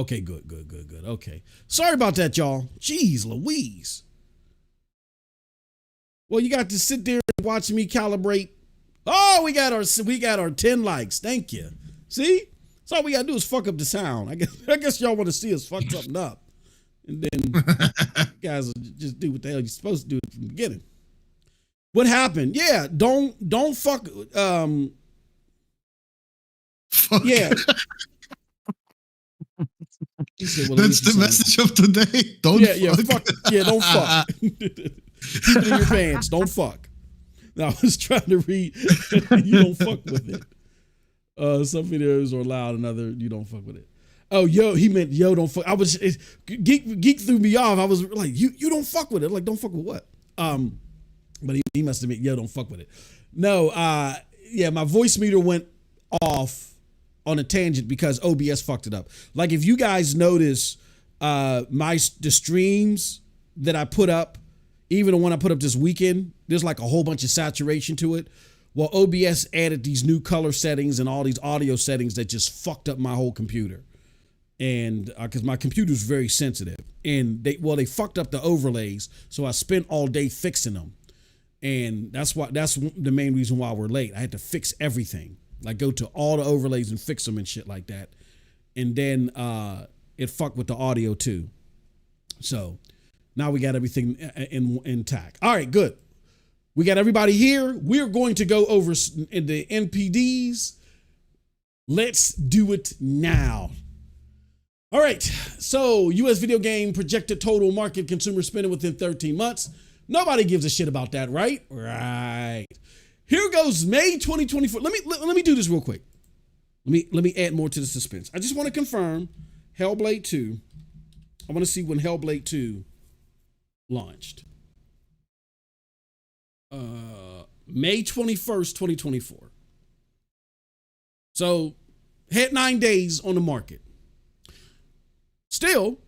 Okay, good. Okay. Sorry about that, y'all. Jeez Louise. Well, you got to sit there and watch me calibrate. Oh, we got our 10 likes. Thank you. See? So all we gotta do is fuck up the sound. I guess y'all want to see us fuck something up. And then you guys will just do what the hell you're supposed to do from the beginning. What happened? Yeah, don't fuck yeah. Said, well, that's the message of today. Don't fuck. Don't fuck. Keep it in your pants. Don't fuck. Now I was trying to read. You don't fuck with it. Some videos are allowed, and other you don't fuck with it. Oh, yo, he meant yo don't fuck. I was geek threw me off. I was like, you don't fuck with it. Like, don't fuck with what? But he must have meant yo don't fuck with it. No, yeah, my voice meter went off on a tangent because OBS fucked it up. Like if you guys notice the streams that I put up, even the one I put up this weekend, there's like a whole bunch of saturation to it. Well, OBS added these new color settings and all these audio settings that just fucked up my whole computer. And because my computer's very sensitive, and they fucked up the overlays, so I spent all day fixing them. And that's the main reason why we're late. I had to fix everything. Like go to all the overlays and fix them and shit like that. And then it fucked with the audio too. So now we got everything intact. All right, good. We got everybody here. We're going to go over in the NPDs. Let's do it now. All right. So U.S. video game projected total market consumer spending within 13 months. Nobody gives a shit about that, right? Right. Here goes May 2024. Let me do this real quick. Let me add more to the suspense. I just want to confirm Hellblade 2. I want to see when Hellblade 2 launched. May 21st, 2024. So had 9 days on the market. Still,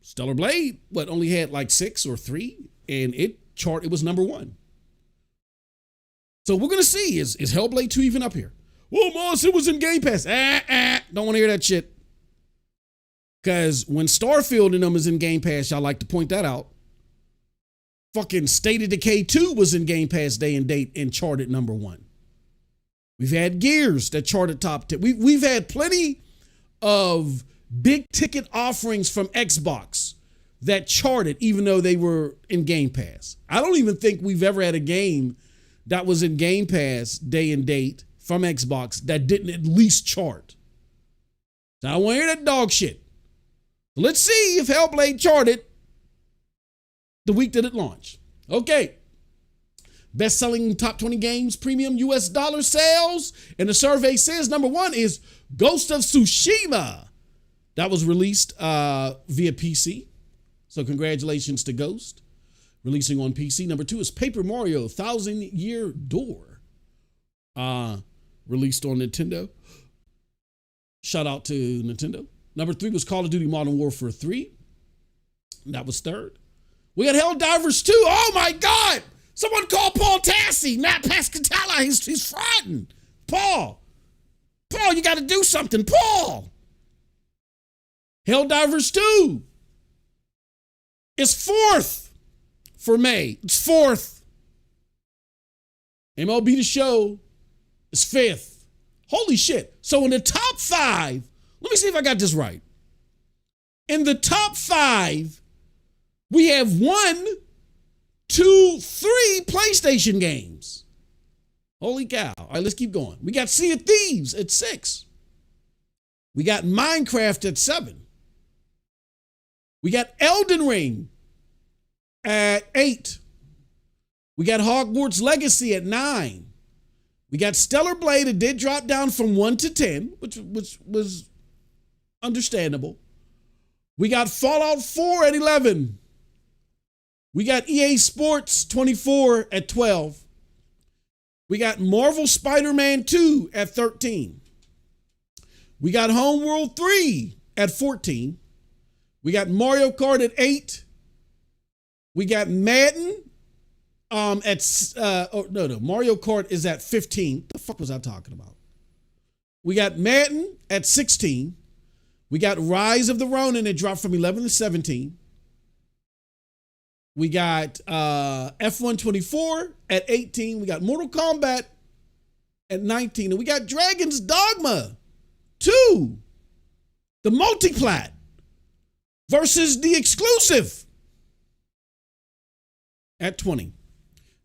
Stellar Blade, only had like 6 or 3, and it was number 1. So we're going to see, is Hellblade 2 even up here? Well, Moss, it was in Game Pass. Don't want to hear that shit. Because when Starfield and them is in Game Pass, y'all like to point that out. Fucking State of Decay 2 was in Game Pass day and date and charted number 1. We've had Gears that charted top 10. We've had plenty of big ticket offerings from Xbox that charted even though they were in Game Pass. I don't even think we've ever had a game that was in Game Pass day and date from Xbox that didn't at least chart. So I don't want to hear that dog shit. Let's see if Hellblade charted the week that it launched. Okay. Best-selling top 20 games, premium US dollar sales. And the survey says number 1 is Ghost of Tsushima. That was released via PC. So congratulations to Ghost. Releasing on PC. Number 2 is Paper Mario Thousand Year Door. Released on Nintendo. Shout out to Nintendo. Number 3 was Call of Duty Modern Warfare 3. That was 3rd. We got Helldivers 2. Oh my God! Someone call Paul Tassi, not Pascatella. He's frightened. Paul, you got to do something. Paul. Helldivers 2 is 4th. For May. It's 4th. MLB The Show is 5th. Holy shit. So in the top 5, let me see if I got this right. In the top 5, we have 1, 2, 3 PlayStation games. Holy cow. All right, let's keep going. We got Sea of Thieves at 6. We got Minecraft at 7. We got Elden Ring at 8. We got Hogwarts Legacy at 9. We got Stellar Blade. It did drop down from 1 to 10, which was understandable. We got Fallout 4 at 11. We got EA Sports 24 at 12. We got Marvel Spider-Man 2 at 13. We got Homeworld 3 at 14. We got Mario Kart at 8. We got Madden Mario Kart is at 15. The fuck was I talking about? We got Madden at 16. We got Rise of the Ronin. It dropped from 11 to 17. We got F124 at 18. We got Mortal Kombat at 19. And we got Dragon's Dogma 2, the multiplat versus the exclusive at 20.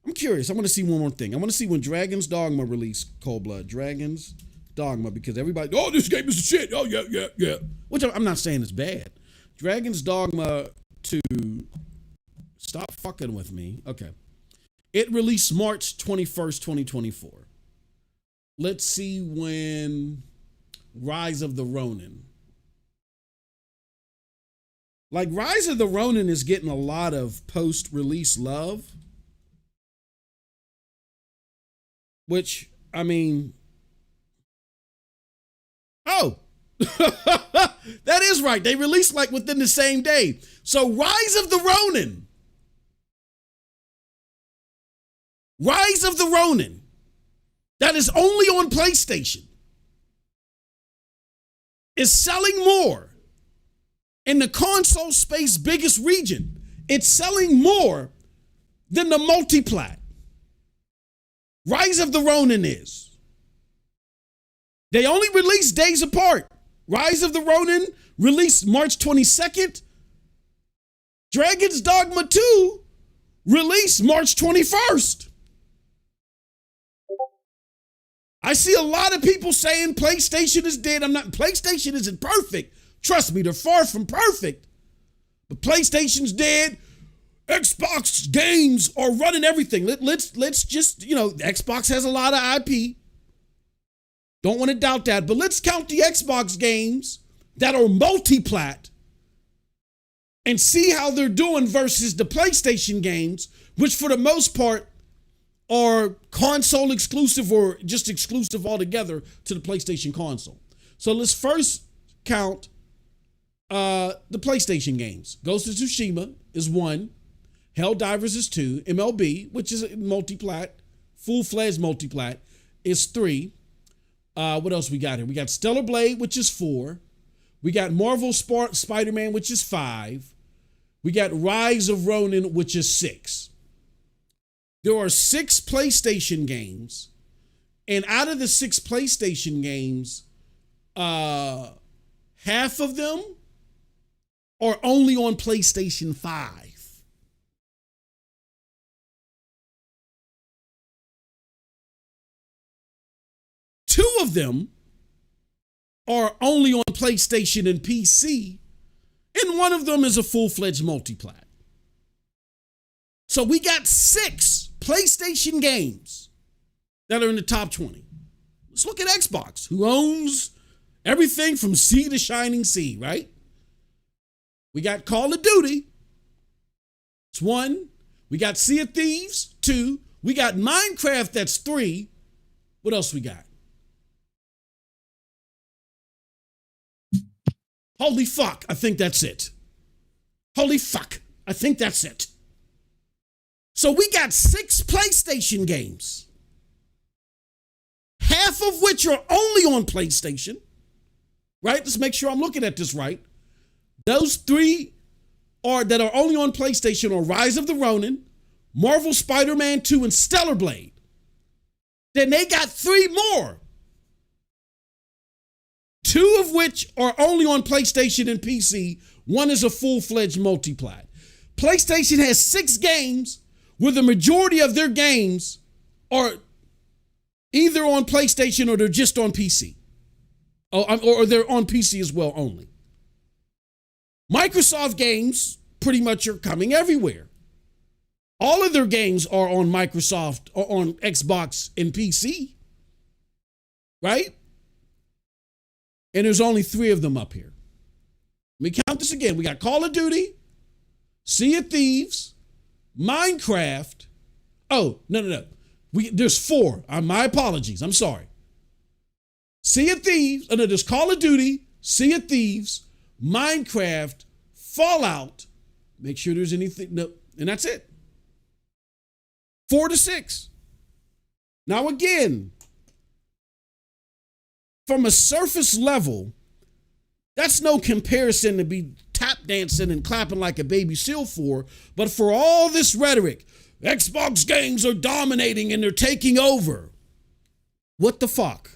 I'm curious. I want to see one more thing. I want to see when Dragon's Dogma released Cold Blood. Dragon's Dogma, because everybody, oh, this game is shit. Oh, yeah. Which I'm not saying it's bad. Dragon's Dogma 2, stop fucking with me. Okay. It released March 21st, 2024. Let's see when Rise of the Ronin. Like, Rise of the Ronin is getting a lot of post-release love. Which, I mean, oh, that is right. They released like within the same day. So Rise of the Ronin, that is only on PlayStation, is selling more in the console space biggest region. It's selling more than the multiplat. Rise of the Ronin is. They only released days apart. Rise of the Ronin released March 22nd. Dragon's Dogma 2 released March 21st. I see a lot of people saying PlayStation is dead. PlayStation isn't perfect. Trust me, they're far from perfect. But PlayStation's dead. Xbox games are running everything. Let's just, Xbox has a lot of IP. Don't want to doubt that, but let's count the Xbox games that are multiplat and see how they're doing versus the PlayStation games, which for the most part are console exclusive or just exclusive altogether to the PlayStation console. So let's first count the PlayStation games. Ghost of Tsushima is 1. Helldivers is 2. MLB, which is a multiplat, full-fledged multiplat, is 3. What else we got here? We got Stellar Blade, which is 4. We got Marvel Spider-Man, which is 5. We got Rise of Ronin, which is 6. There are 6 PlayStation games, and out of the 6 PlayStation games, half of them are only on PlayStation 5. 2 of them are only on PlayStation and PC, and one of them is a full-fledged multiplat. So we got 6 PlayStation games that are in the top 20. Let's look at Xbox, who owns everything from sea to shining sea, right? We got Call of Duty. It's 1. We got Sea of Thieves, 2. We got Minecraft, that's 3. What else we got? Holy fuck, I think that's it. Holy fuck, I think that's it. So we got 6 PlayStation games, half of which are only on PlayStation, right? Let's make sure I'm looking at this right. Those 3 that are only on PlayStation are Rise of the Ronin, Marvel Spider-Man 2, and Stellar Blade. Then they got 3 more, 2 of which are only on PlayStation and PC. 1 is a full-fledged multiplat. PlayStation has 6 games where the majority of their games are either on PlayStation or they're just on PC. Or they're on PC as well only. Microsoft games pretty much are coming everywhere. All of their games are on Microsoft, or on Xbox and PC, right? And there's only 3 of them up here. Let me count this again. We got Call of Duty, Sea of Thieves, Minecraft. Oh, no. There's 4. My apologies. I'm sorry. Sea of Thieves. Oh, no, there's Call of Duty, Sea of Thieves, Minecraft, Fallout. Make sure there's anything. No, and that's it. 4 to 6. Now, again, from a surface level, That's no comparison to be tap dancing and clapping like a baby seal for, but for all this rhetoric, Xbox games are dominating and they're taking over. What the fuck?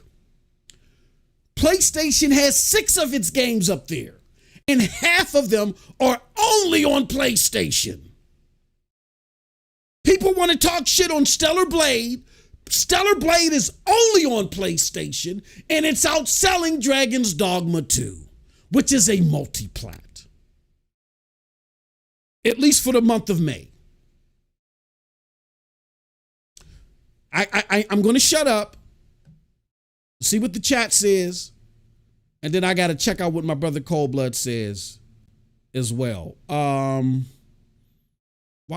PlayStation has 6 of its games up there, and half of them are only on PlayStation. People want to talk shit on Stellar Blade. Stellar Blade is only on PlayStation, and it's outselling Dragon's Dogma 2, which is a multi-plat. At least for the month of May. I'm going to shut up, see what the chat says, and then I got to check out what my brother Coldblood says as well. Why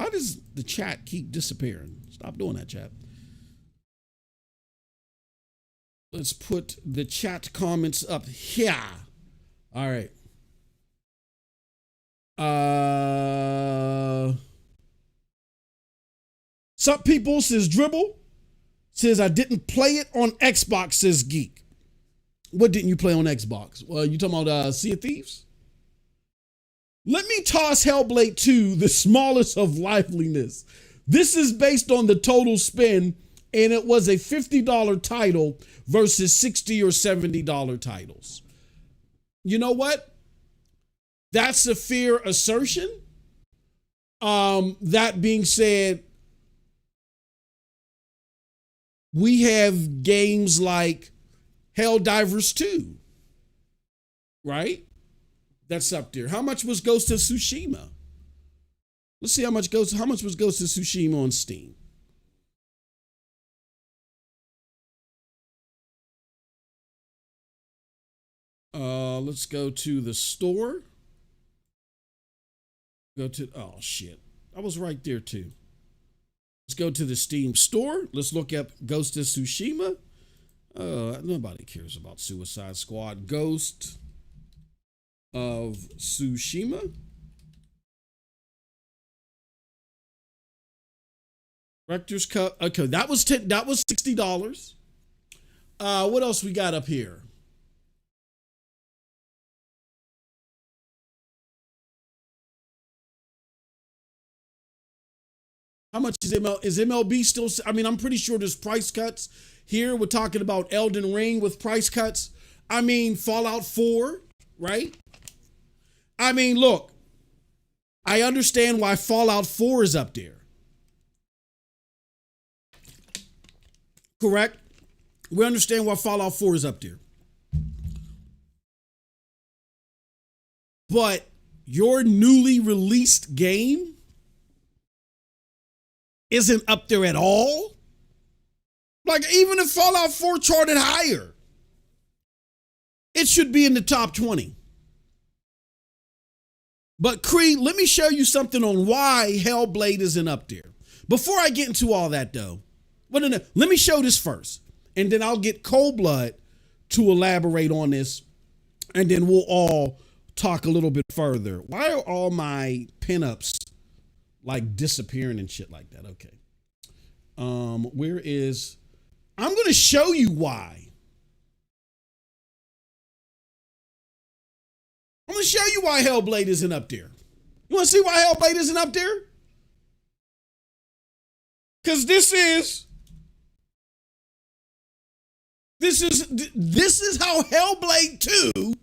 does the chat keep disappearing? Stop doing that, chat. Let's put the chat comments up here. All right. Some people, says Dribble, says I didn't play it on Xbox, says Geek. What didn't you play on Xbox? Well, you talking about Sea of Thieves? Let me toss Hellblade 2, the smallest of liveliness. This is based on the total spend, and it was a $50 title versus $60 or $70 titles. You know what? That's a fair assertion. That being said, we have games like Helldivers 2, right? That's up there. How much was Ghost of Tsushima? Let's see how much was Ghost of Tsushima on Steam. Let's go to the store. Oh shit. I was right there too. Let's go to the Steam store. Let's look up Ghost of Tsushima. Nobody cares about Suicide Squad. Ghost of Tsushima. Rector's Cut. Okay, that was $60. What else we got up here? How much is MLB still? I mean, I'm pretty sure there's price cuts here. We're talking about Elden Ring with price cuts. I mean, Fallout 4, right? I mean, look, I understand why Fallout 4 is up there. Correct? We understand why Fallout 4 is up there. But your newly released game isn't up there at all. Like, even if Fallout 4 charted higher, it should be in the top 20. But Cree, let me show you something on why Hellblade isn't up there. Before I get into all that though, let me show this first, and then I'll get Coldblood to elaborate on this, and then we'll all talk a little bit further. Why are all my pinups like disappearing and shit like that? Okay. I'm going to show you why. I'm going to show you why Hellblade isn't up there. You want to see why Hellblade isn't up there? Because this is how Hellblade 2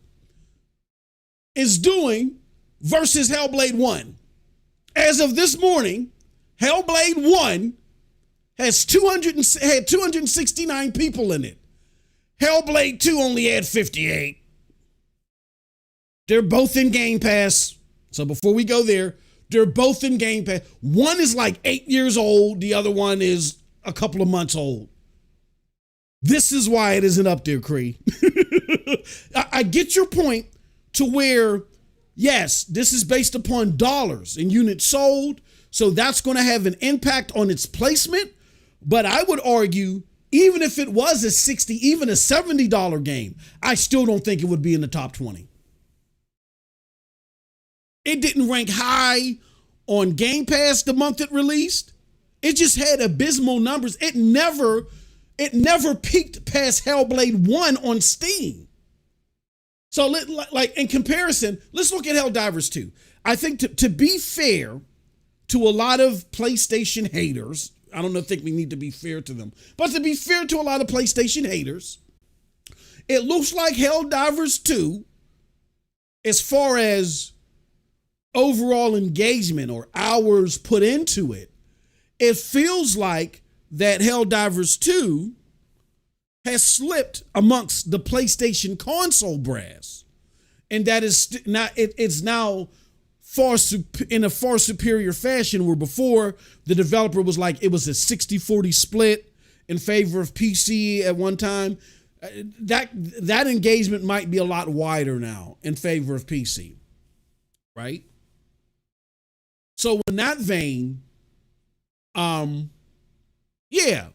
is doing versus Hellblade 1. As of this morning, Hellblade 1 had 269 people in it. Hellblade 2 only had 58. They're both in Game Pass. So before we go there, they're both in Game Pass. One is like 8 years old. The other one is a couple of months old. This is why it isn't up there, Cree. I get your point to where, yes, this is based upon dollars and units sold. So that's going to have an impact on its placement. But I would argue, even if it was a $60, even a $70 game, I still don't think it would be in the top 20. It didn't rank high on Game Pass the month it released. It just had abysmal numbers. It never peaked past Hellblade 1 on Steam. So like in comparison, let's look at Helldivers 2. I think to be fair to a lot of PlayStation haters, I don't think we need to be fair to them, but to be fair to a lot of PlayStation haters, it looks like Helldivers 2, as far as overall engagement or hours put into it, it feels like that Helldivers 2 has slipped amongst the PlayStation console brass, and that is not. It's now in a far superior fashion. Where before the developer was like it was a 60-40 split in favor of PC at one time. That engagement might be a lot wider now in favor of PC, right? So in that vein, yeah.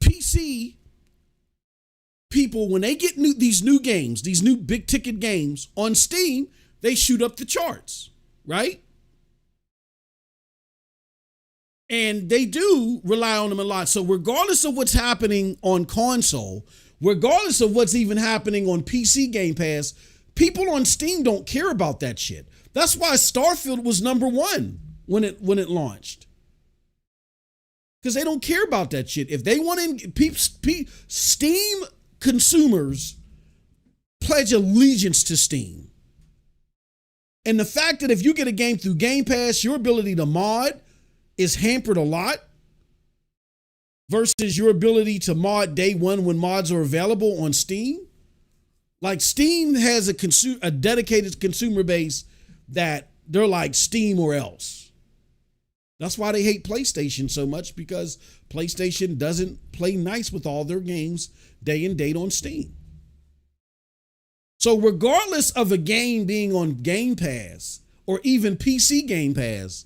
PC people, when they get these new games, these new big ticket games on Steam, they shoot up the charts, right? And they do rely on them a lot. So regardless of what's happening on console, regardless of what's even happening on PC Game Pass, people on Steam don't care about that shit. That's why Starfield was #1 when it launched. Because they don't care about that shit. If they want to, Steam consumers pledge allegiance to Steam. And the fact that if you get a game through Game Pass, your ability to mod is hampered a lot versus your ability to mod day one when mods are available on Steam. Like Steam has a dedicated consumer base that they're like Steam or else. That's why they hate PlayStation so much, because PlayStation doesn't play nice with all their games day and date on Steam. So regardless of a game being on Game Pass or even PC Game Pass,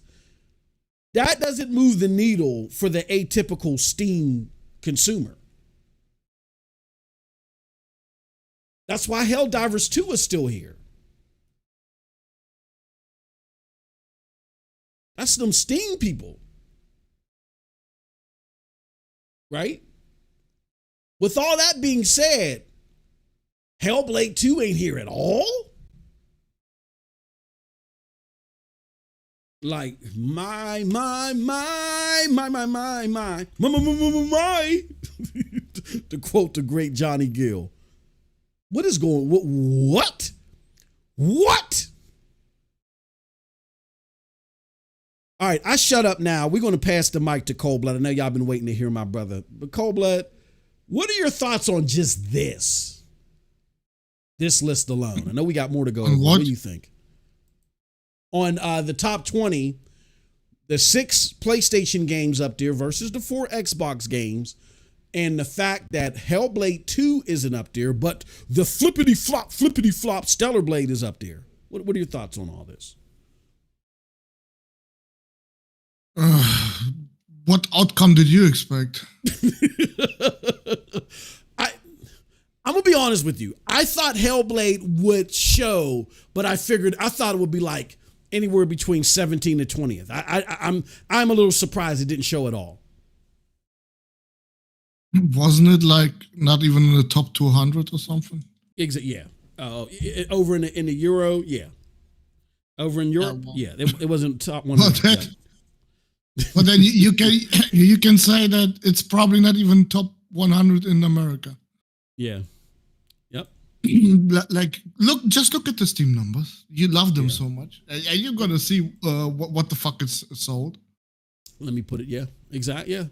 that doesn't move the needle for the atypical Steam consumer. That's why Helldivers 2 is still here. That's them Steam people. Right? With all that being said, Hellblade 2 ain't here at all? Like, my. To quote the great Johnny Gill. What is going, what? All right, I shut up now. We're going to pass the mic to Coldblood. I know y'all been waiting to hear my brother. But Coldblood, what are your thoughts on just this list alone? I know we got more to go over. What do you think? On the top 20, the 6 PlayStation games up there versus the 4 Xbox games, and the fact that Hellblade 2 isn't up there, but the flippity flop Stellar Blade is up there. What are your thoughts on all this? What outcome did you expect? I'm gonna be honest with you. I thought Hellblade would show, but I thought it would be like anywhere between 17 to 20th. I'm a little surprised it didn't show at all. Wasn't it like not even in the top 200 or something? Yeah. Over in the Euro, yeah. Over in Europe, yeah. It wasn't top 100. But then you can say that it's probably not even top 100 in America. Yeah. Yep. Like, just look at the Steam numbers. You love them so much, and you're gonna see what the fuck is sold. Let me put it. Yeah. Exactly. Yeah.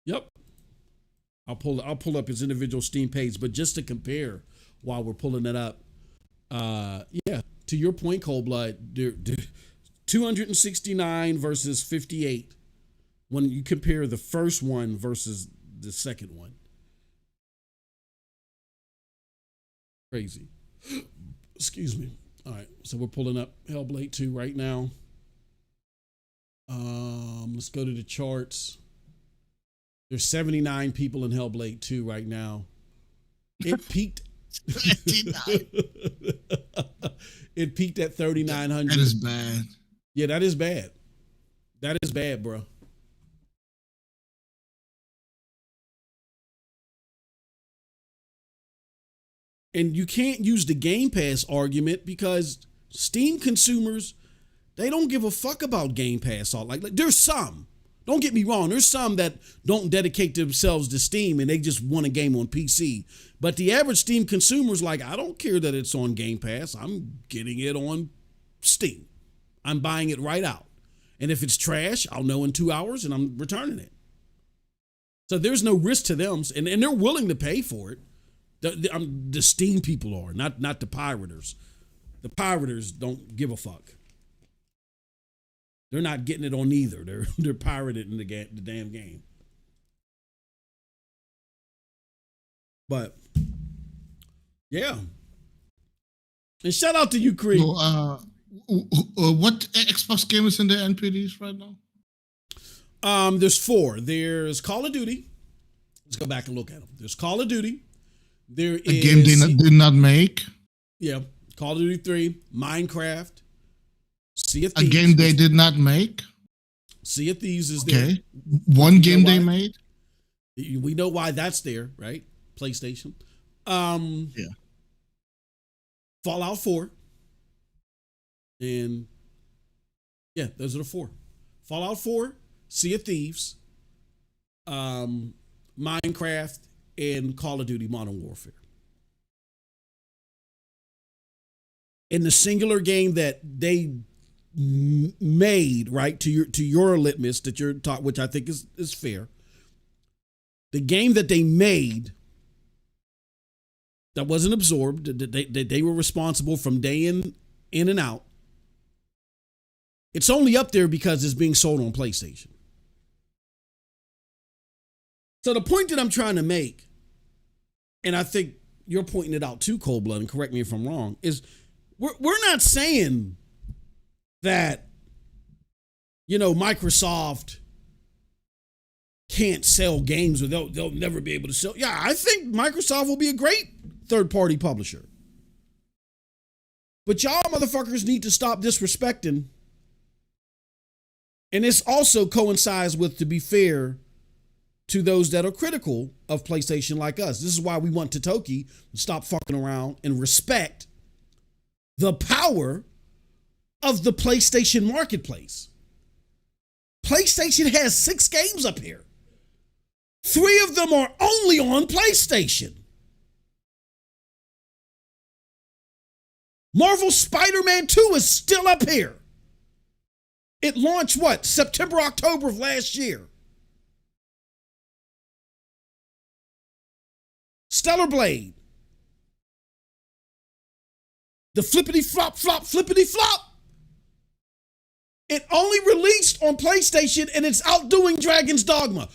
Yep. I'll pull up his individual Steam page, but just to compare while we're pulling it up. Yeah. To your point, Coldblood. 269 versus 58 when you compare the first one versus the second one. Crazy. Excuse me. All right, so we're pulling up Hellblade 2 right now. Let's go to the charts. There's 79 people in Hellblade 2 right now. It peaked. It peaked at 3,900. That is bad. Yeah, that is bad. That is bad, bro. And you can't use the Game Pass argument because Steam consumers, they don't give a fuck about Game Pass. Like there's some. Don't get me wrong. There's some that don't dedicate themselves to Steam and they just want a game on PC. But the average Steam consumer's like, I don't care that it's on Game Pass. I'm getting it on Steam. I'm buying it right out. And if it's trash, I'll know in 2 hours and I'm returning it. So there's no risk to them. And they're willing to pay for it. The Steam people are, not the pirators. The pirators don't give a fuck. They're not getting it on either. They're pirating the damn game. But yeah, and shout out to you, Creed. So, what Xbox game is in the NPDs right now? There's 4. There's Call of Duty. Let's go back and look at them. There's Call of Duty. There is a game they did not make. Yeah, Call of Duty 3, Minecraft, Sea of A Thieves. game they did not make. Sea of Thieves is Okay. there. One game they made. We know why that's there, right? PlayStation. Yeah. Fallout 4. And yeah, those are the 4. Fallout 4, Sea of Thieves, Minecraft, and Call of Duty Modern Warfare. In the singular game that they made, right, to your litmus that you're taught, which I think is fair. The game that they made that wasn't absorbed, that they were responsible from day in and out. It's only up there because it's being sold on PlayStation. So the point that I'm trying to make, and I think you're pointing it out too, Cold Blood, and correct me if I'm wrong, is we're not saying that, Microsoft can't sell games or they'll never be able to sell. Yeah, I think Microsoft will be a great third-party publisher. But y'all motherfuckers need to stop disrespecting. And this also coincides with, to be fair, to those that are critical of PlayStation like us. This is why we want Totoki to stop fucking around and respect the power of the PlayStation marketplace. PlayStation has 6 games up here. 3 of them are only on PlayStation. Marvel Spider-Man 2 is still up here. It launched September, October of last year. Stellar Blade. The flippity flop. It only released on PlayStation and it's outdoing Dragon's Dogma.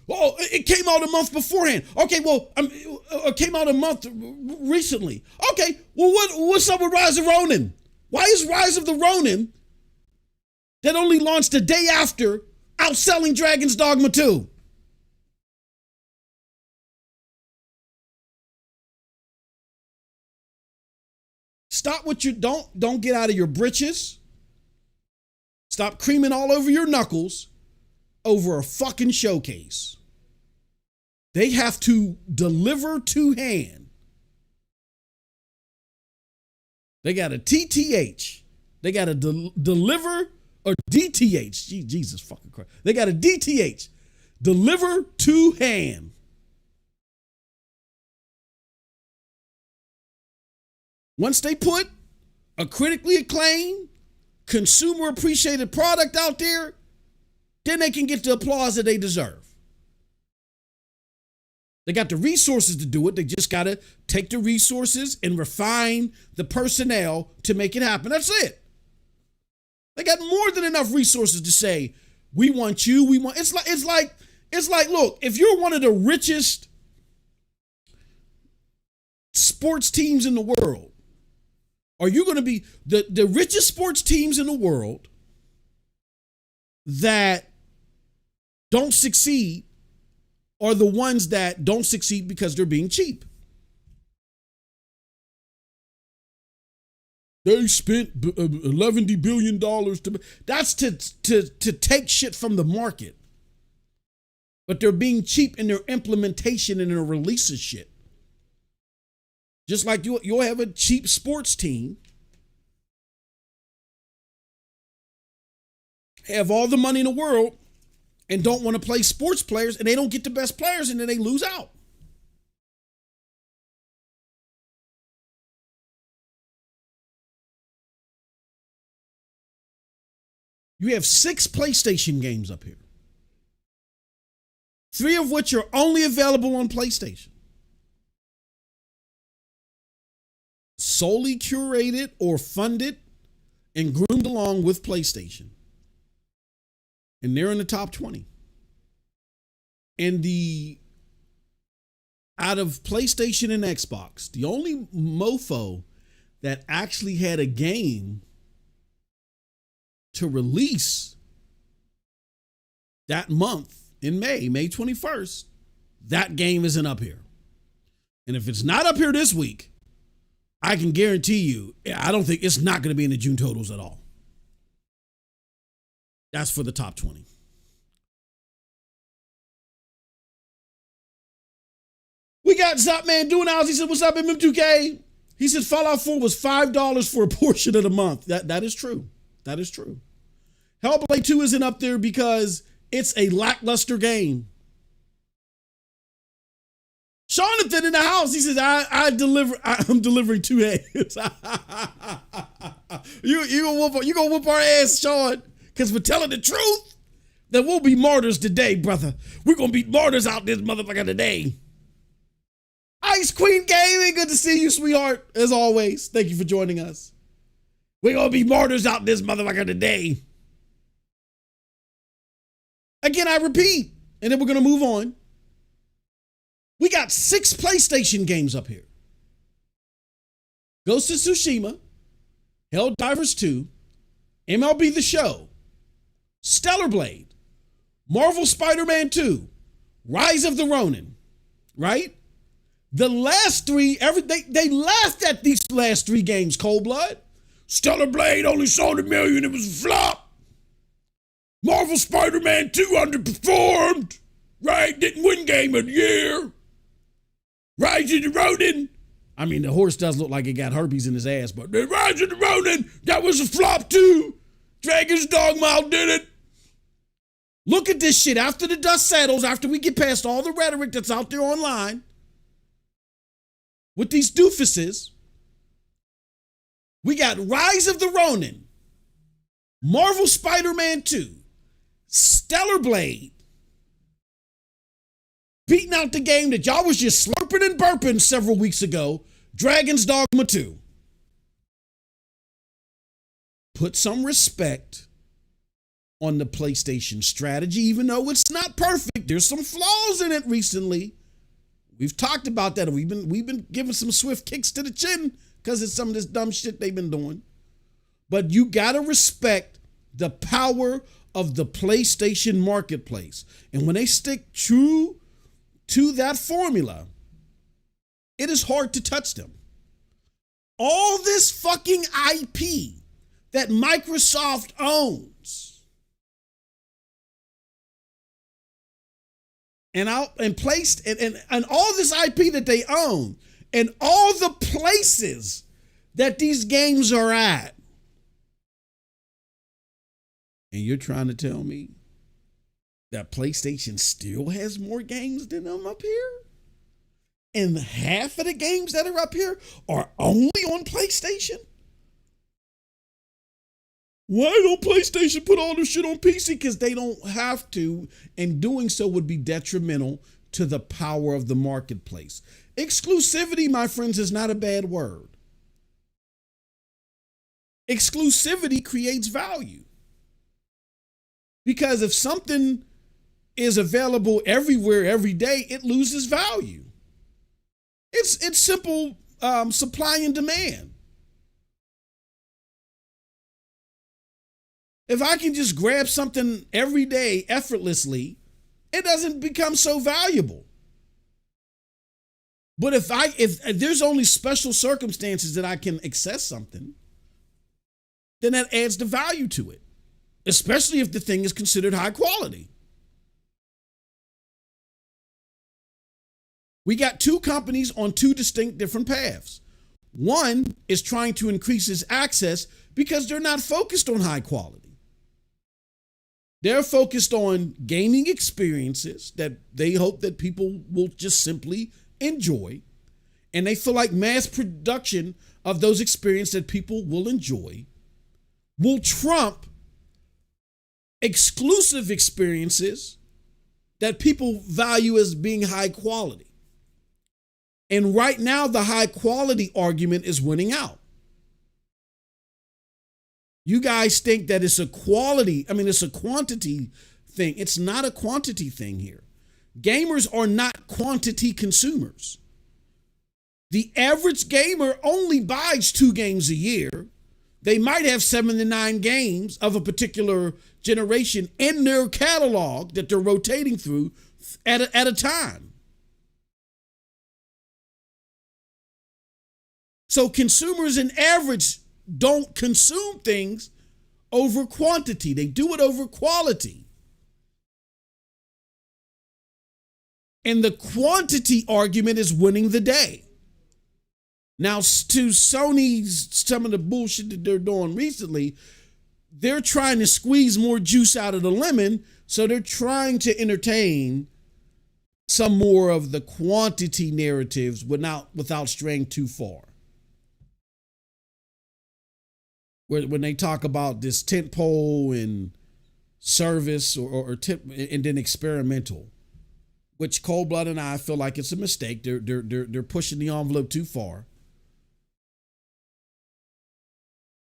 Oh, it came out a month beforehand. Okay, well, it came out a month recently. Okay, well, what's up with Rise of Ronin? Why is Rise of the Ronin that only launched the day after outselling Dragon's Dogma 2? Stop what you don't get out of your britches. Stop creaming all over your knuckles over a fucking showcase. They have to deliver to hand. They got a TTH. They got to deliver or DTH. Jesus fucking Christ. They got a DTH. Deliver to hand. Once they put a critically acclaimed, consumer appreciated product out there, then they can get the applause that they deserve. They got the resources to do it. They just got to take the resources and refine the personnel to make it happen. That's it. They got more than enough resources to say, we want you, we want, it's like, look, if you're one of the richest sports teams in the world, are you going to be the richest sports teams in the world that don't succeed are the ones that don't succeed because they're being cheap? They spent $11 billion that's to take shit from the market. But they're being cheap in their implementation and their release of shit. Just like you'll have a cheap sports team, have all the money in the world, and don't want to play sports players, and they don't get the best players, and then they lose out. You have 6 PlayStation games up here, 3 of which are only available on PlayStation. Solely curated or funded and groomed along with PlayStation. And they're in the top 20. And out of PlayStation and Xbox, the only mofo that actually had a game to release that month in May 21st, that game isn't up here. And if it's not up here this week, I can guarantee you, I don't think it's not going to be in the June totals at all. That's for the top 20. We got Zopman doing ours. He said, what's up, MM2K? He said Fallout 4 was $5 for a portion of the month. That is true. That is true. Hellblade 2 isn't up there because it's a lackluster game. Jonathan in the house, he says, I'm delivering 2 eggs. you gonna whoop our ass, Sean, because we're telling the truth. There will be martyrs today, brother. We're gonna be martyrs out this motherfucker today. Ice Queen Gaming, good to see you, sweetheart. As always, thank you for joining us. We're gonna be martyrs out this motherfucker today. Again, I repeat, and then we're gonna move on. We got 6 PlayStation games up here. Ghost of Tsushima, Helldivers 2, MLB The Show, Stellar Blade, Marvel Spider-Man 2, Rise of the Ronin, right? The last 3, they laughed at these last 3 games, Cold Blood. Stellar Blade only sold 1 million, it was a flop. Marvel Spider-Man 2 underperformed, right? Didn't win Game of the Year. Rise of the Ronin. I mean, the horse does look like it got herpes in his ass, but the Rise of the Ronin, that was a flop too. Dragon's Dogma did it. Look at this shit. After the dust settles, after we get past all the rhetoric that's out there online, with these doofuses, we got Rise of the Ronin, Marvel Spider-Man 2, Stellar Blade, beating out the game that y'all was just slurping and burping several weeks ago, Dragon's Dogma 2. Put some respect on the PlayStation strategy, even though it's not perfect. There's some flaws in it recently. We've talked about that. We've been giving some swift kicks to the chin because of some of this dumb shit they've been doing. But you gotta respect the power of the PlayStation marketplace. And when they stick true to that formula, it is hard to touch them. All this fucking IP that Microsoft owns and placed and all this IP that they own and all the places that these games are at. And you're trying to tell me that PlayStation still has more games than them up here? And half of the games that are up here are only on PlayStation? Why don't PlayStation put all this shit on PC? Because they don't have to, and doing so would be detrimental to the power of the marketplace. Exclusivity, my friends, is not a bad word. Exclusivity creates value. Because if something is available everywhere every day, it loses value. It's simple supply and demand. If I can just grab something every day effortlessly, it doesn't become so valuable. But if there's only special circumstances that I can access something, then that adds the value to it, especially if the thing is considered high quality. We got two companies on two distinct different paths. One is trying to increase its access because they're not focused on high quality. They're focused on gaming experiences that they hope that people will just simply enjoy. And they feel like mass production of those experiences that people will enjoy will trump exclusive experiences that people value as being high quality. And right now, the high quality argument is winning out. You guys think that it's a it's a quantity thing. It's not a quantity thing here. Gamers are not quantity consumers. The average gamer only buys 2 games a year. They might have 7 to 9 games of a particular generation in their catalog that they're rotating through at a time. So consumers in average don't consume things over quantity. They do it over quality. And the quantity argument is winning the day. Now, to Sony's, some of the bullshit that they're doing recently, they're trying to squeeze more juice out of the lemon, so they're trying to entertain some more of the quantity narratives without straying too far. When they talk about this tentpole and service and then experimental, which Cold Blood and I feel like it's a mistake. They're pushing the envelope too far.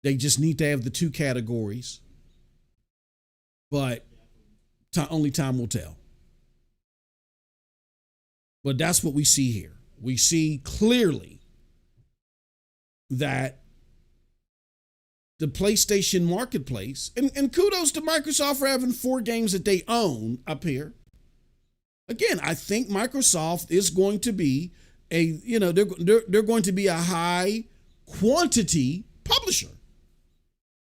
They just need to have the 2 categories, but only time will tell. But that's what we see here. We see clearly that the PlayStation marketplace, and kudos to Microsoft for having 4 games that they own up here. Again, I think Microsoft is going to be they're going to be a high quantity publisher.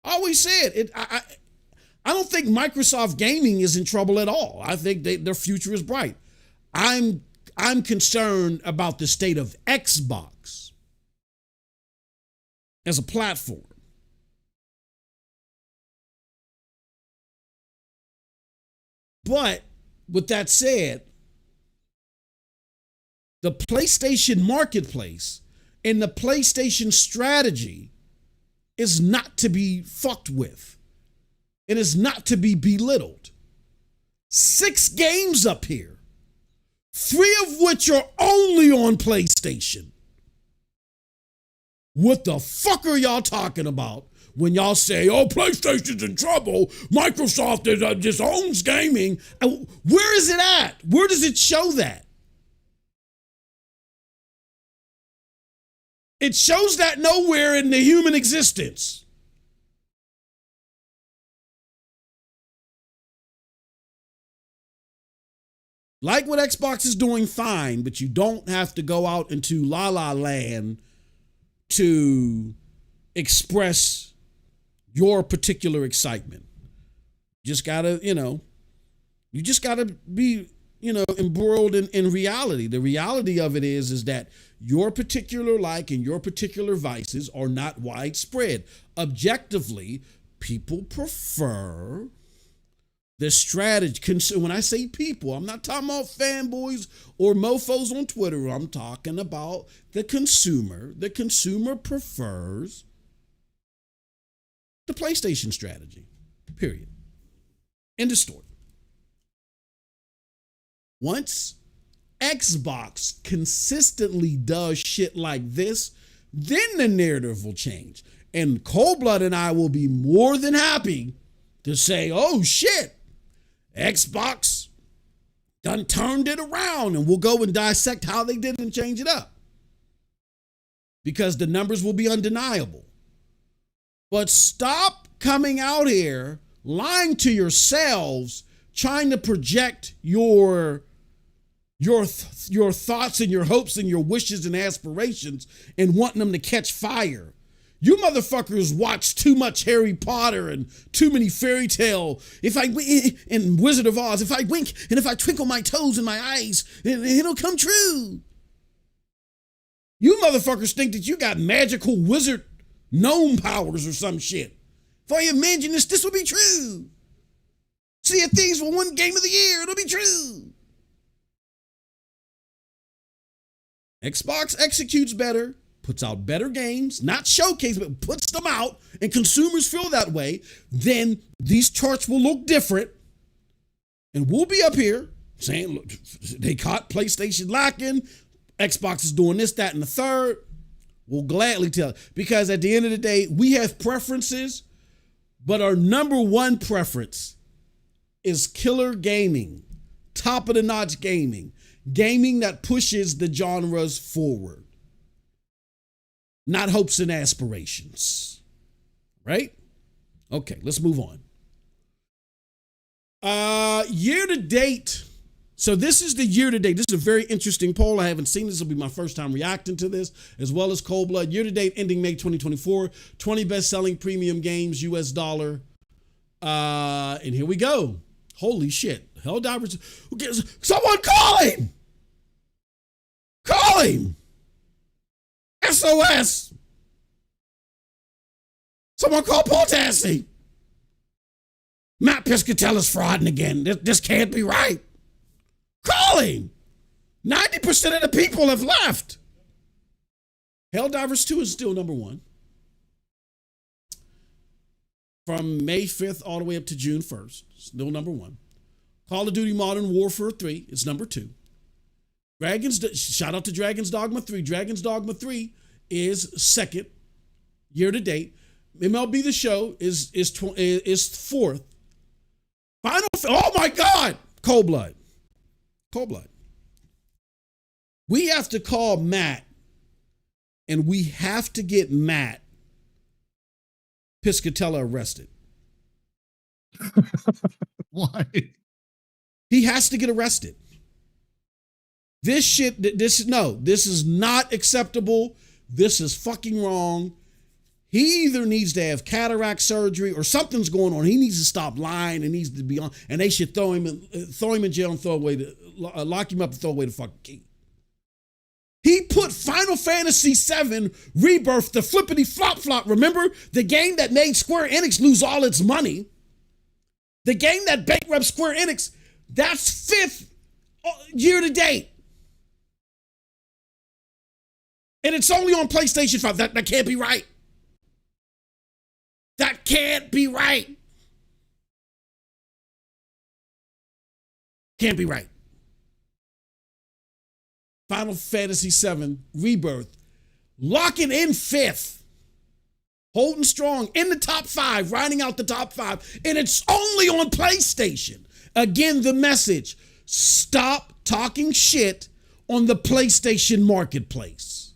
I always said it. I don't think Microsoft Gaming is in trouble at all. I think their future is bright. I'm concerned about the state of Xbox as a platform. But with that said, the PlayStation marketplace and the PlayStation strategy is not to be fucked with. It is not to be belittled. 6 games up here, 3 of which are only on PlayStation. What the fuck are y'all talking about when y'all say, oh, PlayStation's in trouble, Microsoft just owns gaming? Where is it at? Where does it show that? It shows that nowhere in the human existence. Like what Xbox is doing, fine, but you don't have to go out into La La Land to express your particular excitement. Just gotta, you just gotta be, embroiled in reality. The reality of it is that your particular like and your particular vices are not widespread. Objectively, people prefer the strategy. When I say people, I'm not talking about fanboys or mofos on Twitter. I'm talking about the consumer. The consumer prefers the PlayStation strategy, period. End of story. Once Xbox consistently does shit like this, then the narrative will change. And Cold Blood and I will be more than happy to say, oh shit, Xbox done turned it around, and we'll go and dissect how they did it and change it up. Because the numbers will be undeniable. But stop coming out here lying to yourselves, trying to project your thoughts and your hopes and your wishes and aspirations and wanting them to catch fire. You motherfuckers watch too much Harry Potter and too many fairy tale. And Wizard of Oz, if I wink and if I twinkle my toes in my eyes, it'll come true. You motherfuckers think that you got magical wizard gnome powers or some shit. If I imagine this would be true. Sea of Thieves will win game of the year. It'll be true. Xbox executes better, puts out better games, not showcase, but puts them out, and consumers feel that way, then these charts will look different. And we'll be up here saying, look, they caught PlayStation lacking, Xbox is doing this, that, and the third. We'll gladly tell. Because at the end of the day, we have preferences, but our number one preference is killer gaming, top of the notch gaming, gaming that pushes the genres forward, not hopes and aspirations, right? Okay, let's move on. Year to date. So this is the year to date. This is a very interesting poll. I haven't seen this. Will be my first time reacting to this, as well as Cold Blood. Year to date, ending May 2024. 20 best-selling premium games, US dollar. And here we go. Holy shit. Helldivers. Someone call him! Call him! SOS! Someone call Paul Tassi! Matt Piscatella's frauding again. This can't be right. Call him! 90% of the people have left. Helldivers 2 is still number one. From May 5th all the way up to June 1st. Still number one. Call of Duty Modern Warfare 3 is number two. Shout out to Dragon's Dogma 3. Dragon's Dogma 3 is second year to date. MLB The Show is fourth. Oh my God! Cold Blood. Cold Blood. We have to call Matt, and we have to get Matt Piscatella arrested. Why? He has to get arrested. This is not acceptable. This is fucking wrong. He either needs to have cataract surgery or something's going on. He needs to stop lying and needs to be on. And they should throw him in jail and lock him up and throw away the fucking key. He put Final Fantasy VII Rebirth, the flippity flop flop. Remember the game that made Square Enix lose all its money? The game that bankrupted Square Enix. That's fifth year to date. And it's only on PlayStation 5. That can't be right. That can't be right. Can't be right. Final Fantasy VII Rebirth, locking in fifth, holding strong in the top five, riding out the top five, and it's only on PlayStation. Again, the message: stop talking shit on the PlayStation marketplace.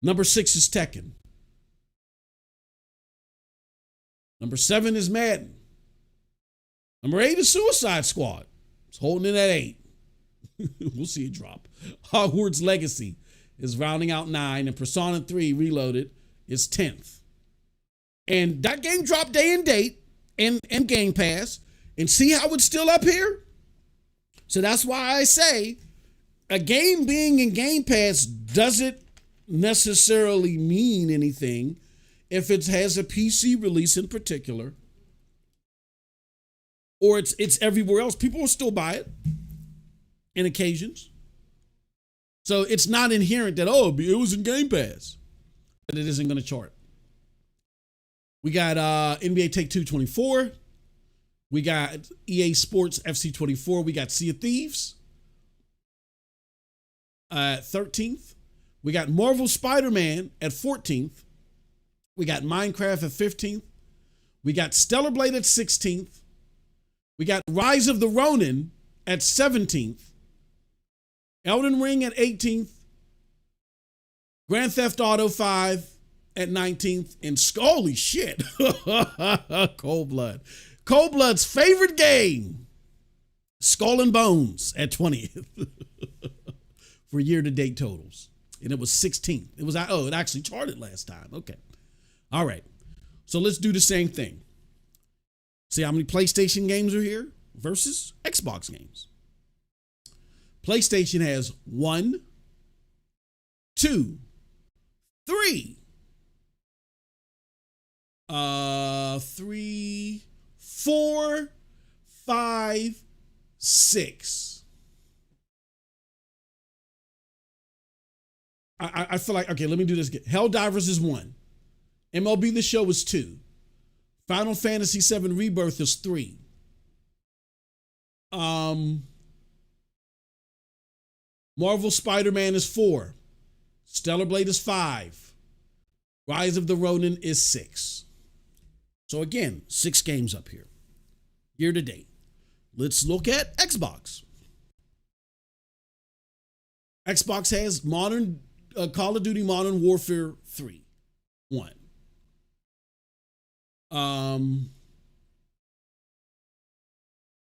Number 6 is Tekken. Number 7 is Madden. Number 8 is Suicide Squad. It's holding in at 8. We'll see it drop. Hogwarts Legacy is rounding out 9, and Persona 3 Reloaded is 10th. And that game dropped day and date in Game Pass. And see how it's still up here? So that's why I say a game being in Game Pass doesn't necessarily mean anything if it has a PC release in particular, or it's everywhere else. People will still buy it in occasions. So it's not inherent that, it was in Game Pass, but it isn't going to chart. We got NBA Take-Two 24. We got EA Sports FC 24. We got Sea of Thieves 13th. We got Marvel Spider-Man at 14th. We got Minecraft at 15th. We got Stellar Blade at 16th. We got Rise of the Ronin at 17th. Elden Ring at 18th. Grand Theft Auto 5 at 19th. And holy shit, Cold Blood. Cold Blood's favorite game, Skull and Bones, at 20th for year-to-date totals. And it was 16th. It actually charted last time. Okay. All right. So let's do the same thing. See how many PlayStation games are here versus Xbox games. PlayStation has 1, 2, 3, 4, 5, 6. I feel like, okay, let me do this again. Helldivers is 1. MLB The Show is 2. Final Fantasy VII Rebirth is 3. Marvel Spider-Man is 4. Stellar Blade is 5. Rise of the Ronin is 6. So again, 6 games up here, year to date. Let's look at Xbox. Xbox has Call of Duty Modern Warfare 3, 1.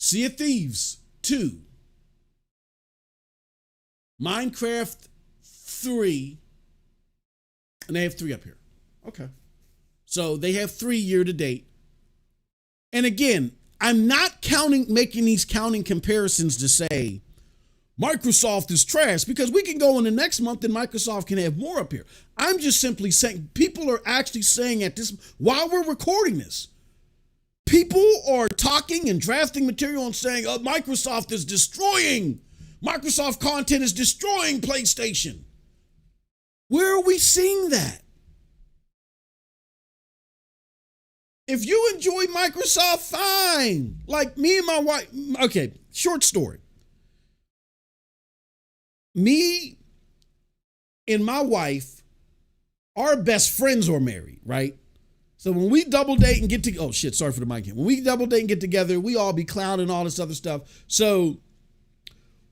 Sea of Thieves, 2. Minecraft, 3. And they have 3 up here. Okay. So they have 3 year to date. And again, I'm not making these counting comparisons to say Microsoft is trash, because we can go in the next month and Microsoft can have more up here. I'm just simply saying, people are actually saying at this, while we're recording this, people are talking and drafting material and saying, oh, Microsoft content is destroying PlayStation. Where are we seeing that? If you enjoy Microsoft, fine. Like me and my wife, okay, short story. Me and my wife, our best friends are married, right? So when we double date and get together, oh shit, sorry for the mic. When we double date and get together, we all be clowning all this other stuff. So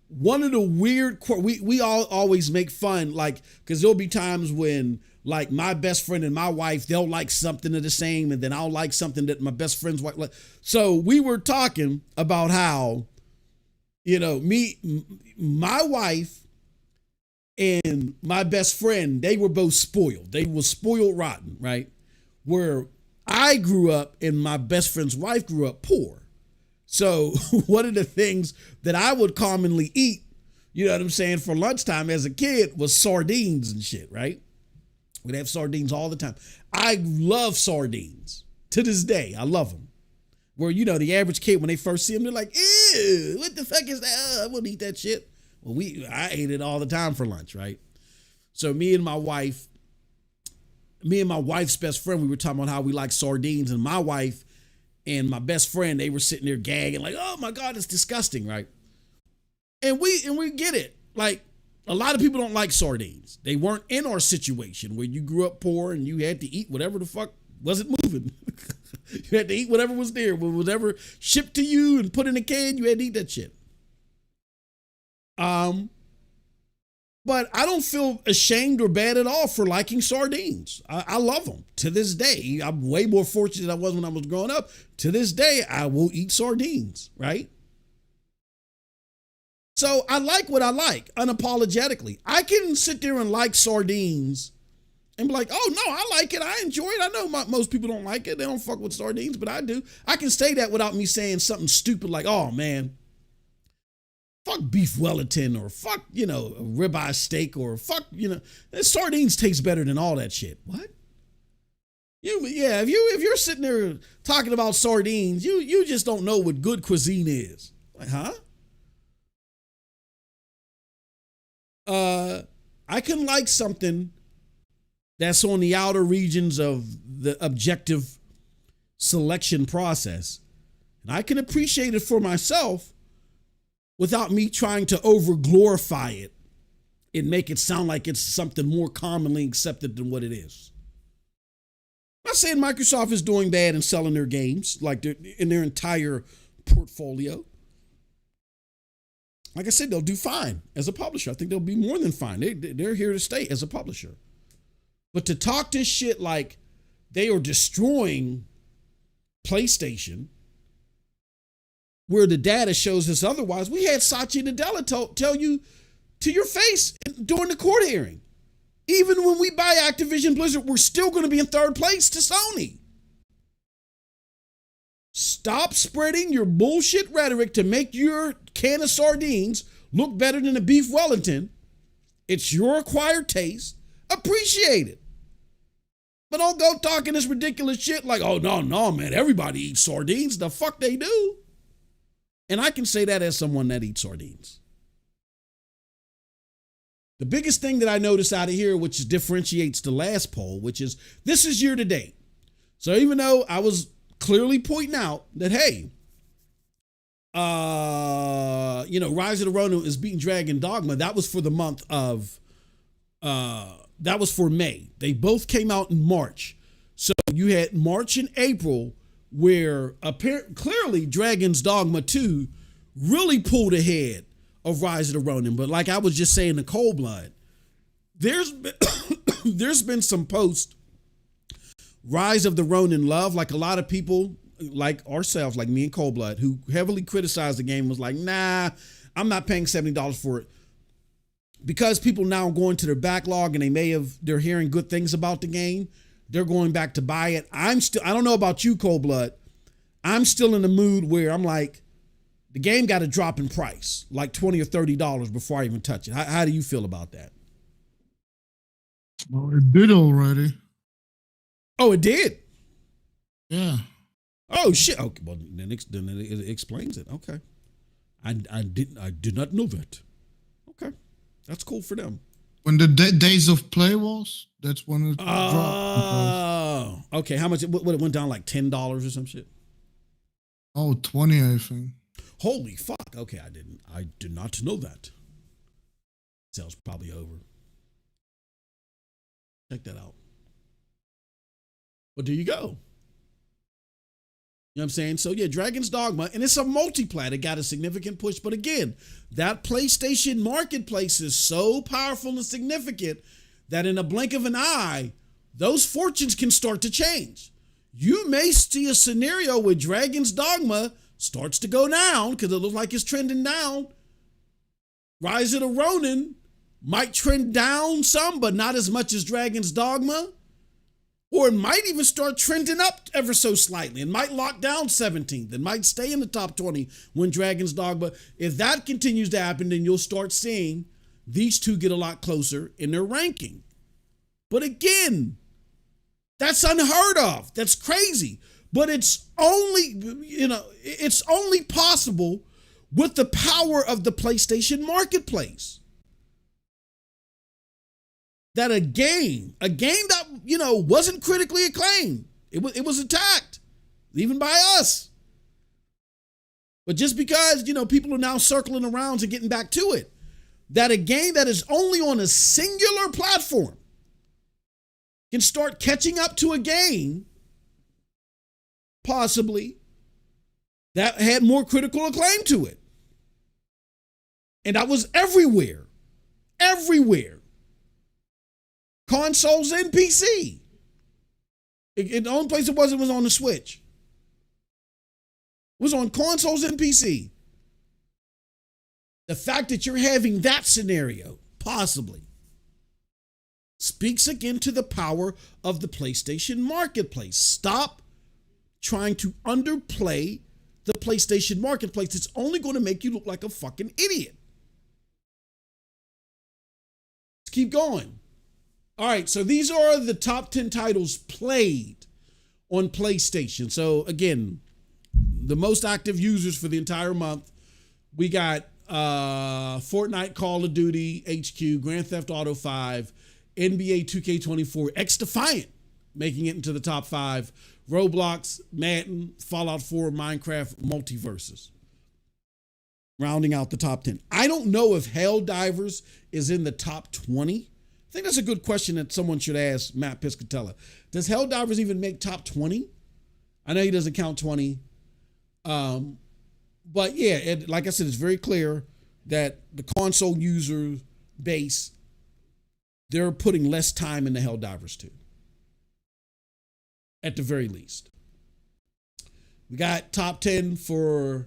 one of the weird, we all always make fun, like, because there'll be times when, like, my best friend and my wife, they'll like something of the same, and then I'll like something that my best friend's wife like. So we were talking about how, you know, my wife and my best friend, they were both spoiled. They were spoiled rotten, right? Where I grew up and my best friend's wife grew up poor. So one of the things that I would commonly eat, you know what I'm saying, for lunchtime as a kid was sardines and shit, right? We'd have sardines all the time. I love sardines. To this day, I love them. Where, you know, the average kid, when they first see them, they're like, ew, what the fuck is that? Oh, I wouldn't eat that shit. Well, I ate it all the time for lunch, right? So me and my wife's best friend, we were talking about how we like sardines, and my wife and my best friend, they were sitting there gagging like, oh my God, it's disgusting, right? And we get it. Like, a lot of people don't like sardines. They weren't in our situation where you grew up poor and you had to eat whatever the fuck wasn't moving. You had to eat whatever was there, whatever shipped to you and put in a can, you had to eat that shit. But I don't feel ashamed or bad at all for liking sardines. I love them. To this day, I'm way more fortunate than I was when I was growing up. To this day, I will eat sardines, right? So I like what I like, unapologetically. I can sit there and like sardines and be like, oh no, I like it. I enjoy it. I know most people don't like it. They don't fuck with sardines, but I do. I can say that without me saying something stupid like, oh man, fuck beef Wellington, or fuck, you know, a ribeye steak, or fuck, you know, sardines taste better than all that shit. What? If you're sitting there talking about sardines, you just don't know what good cuisine is. Like, huh? I can like something that's on the outer regions of the objective selection process, and I can appreciate it for myself without me trying to over glorify it and make it sound like it's something more commonly accepted than what it is. I'm not saying Microsoft is doing bad in selling their games, like in their entire portfolio. Like I said, they'll do fine as a publisher. I think they'll be more than fine. They're here to stay as a publisher. But to talk this shit like they are destroying PlayStation, where the data shows us otherwise. We had Satya Nadella tell you to your face during the court hearing. Even when we buy Activision Blizzard, we're still going to be in third place to Sony. Stop spreading your bullshit rhetoric to make your can of sardines look better than a beef Wellington, it's your acquired taste, appreciate it. But don't go talking this ridiculous shit like, oh, no, man, everybody eats sardines. The fuck they do. And I can say that as someone that eats sardines. The biggest thing that I noticed out of here, which differentiates the last poll, which is this is year to date. So even though I was clearly pointing out that, hey, Rise of the Ronin is beating Dragon Dogma, that was for the month of, that was for May. They both came out in March. So you had March and April where clearly Dragon's Dogma 2 really pulled ahead of Rise of the Ronin. But like I was just saying to Cold Blood, there's been some post Rise of the Ronin love, like a lot of people like ourselves, like me and Cold Blood, who heavily criticized the game, was like, nah, I'm not paying $70 for it. Because people now going to their backlog and they're hearing good things about the game, they're going back to buy it. I don't know about you, Cold Blood. I'm still in the mood where I'm like, the game got to drop in price, like $20 or $30 before I even touch it. How do you feel about that? Well, it did already. Oh, it did? Yeah. Oh, shit. Okay, well, then it explains it. Okay. I did not know that. Okay. That's cool for them. When the days of play was, that's when it dropped. Oh, okay. How much? What, it went down like $10 or some shit? Oh, 20, I think. Holy fuck. Okay, I did not know that. Sale's probably over. Check that out. But there you go. You know what I'm saying? So yeah, Dragon's Dogma, and it's a multiplat. It got a significant push. But again, that PlayStation marketplace is so powerful and significant that in a blink of an eye, those fortunes can start to change. You may see a scenario where Dragon's Dogma starts to go down because it looks like it's trending down. Rise of the Ronin might trend down some, but not as much as Dragon's Dogma. Or it might even start trending up ever so slightly. It might lock down 17th. It might stay in the top 20 when Dragon's Dogma. If that continues to happen, then you'll start seeing these two get a lot closer in their ranking. But again, that's unheard of. That's crazy. But it's only, it's only possible with the power of the PlayStation marketplace. That a game that, wasn't critically acclaimed. It was attacked, even by us. But just because, people are now circling around and getting back to it, that a game that is only on a singular platform can start catching up to a game, possibly, that had more critical acclaim to it. And that was everywhere. Everywhere. Consoles and PC. The only place it wasn't was on the Switch. It was on consoles and PC. The fact that you're having that scenario, possibly, speaks again to the power of the PlayStation marketplace. Stop trying to underplay the PlayStation marketplace. It's only going to make you look like a fucking idiot. Let's keep going. All right, so these are the top 10 titles played on PlayStation. So again, the most active users for the entire month, we got Fortnite, Call of Duty, HQ, Grand Theft Auto 5, NBA 2K24, X Defiant, making it into the top 5, Roblox, Madden, Fallout 4, Minecraft, Multiverses. Rounding out the top 10. I don't know if Helldivers is in the top 20. I think that's a good question that someone should ask Matt Piscatella. Does Helldivers even make top 20? I know he doesn't count 20. But yeah, like I said, it's very clear that the console user base, they're putting less time in the Helldivers 2. At the very least. We got top 10 for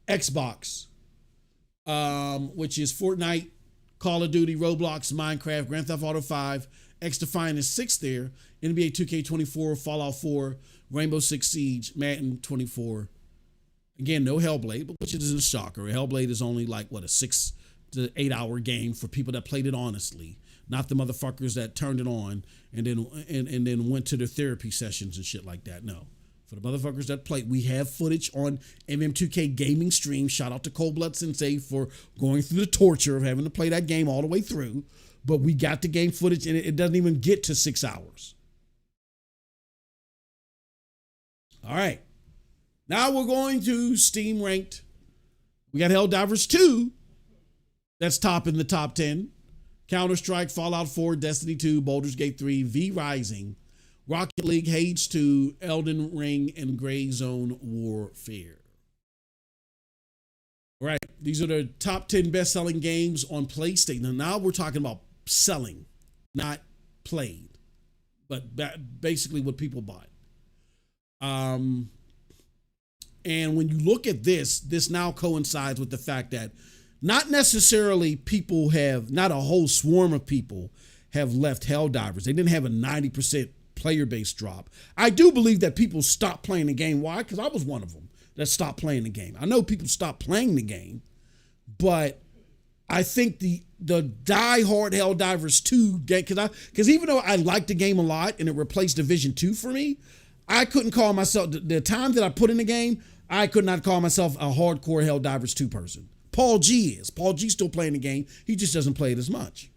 Xbox, which is Fortnite, Call of Duty, Roblox, Minecraft, Grand Theft Auto 5, X Defiant is 6th there, NBA 2K24, Fallout 4, Rainbow Six Siege, Madden 24. Again, no Hellblade, but which is a shocker. Hellblade is only like, a 6 the 8-hour game for people that played it honestly, not the motherfuckers that turned it on and then went to their therapy sessions and shit like that. No. For the motherfuckers that played, we have footage on MM2K Gaming stream. Shout out to Cold Blood Sensei for going through the torture of having to play that game all the way through. But we got the game footage, and it doesn't even get to 6 hours. All right. Now we're going to Steam ranked. We got Helldivers 2. That's top in the top 10. Counter-Strike, Fallout 4, Destiny 2, Baldur's Gate 3, V Rising, Rocket League, Hades 2, Elden Ring, and Gray Zone Warfare. All right, these are the top 10 best-selling games on PlayStation. Now we're talking about selling, not played, but basically what people bought. And when you look at this now coincides with the fact that not necessarily people have, not a whole swarm of people have left Helldivers. They didn't have a 90% player base drop. I do believe that people stopped playing the game. Why? Because I was one of them that stopped playing the game. I know people stopped playing the game, but I think the die-hard Helldivers 2 game, because even though I liked the game a lot and it replaced Division 2 for me, I couldn't call myself, the time that I put in the game, I could not call myself a hardcore Helldivers 2 person. Paul G is. Paul G's still playing the game. He just doesn't play it as much.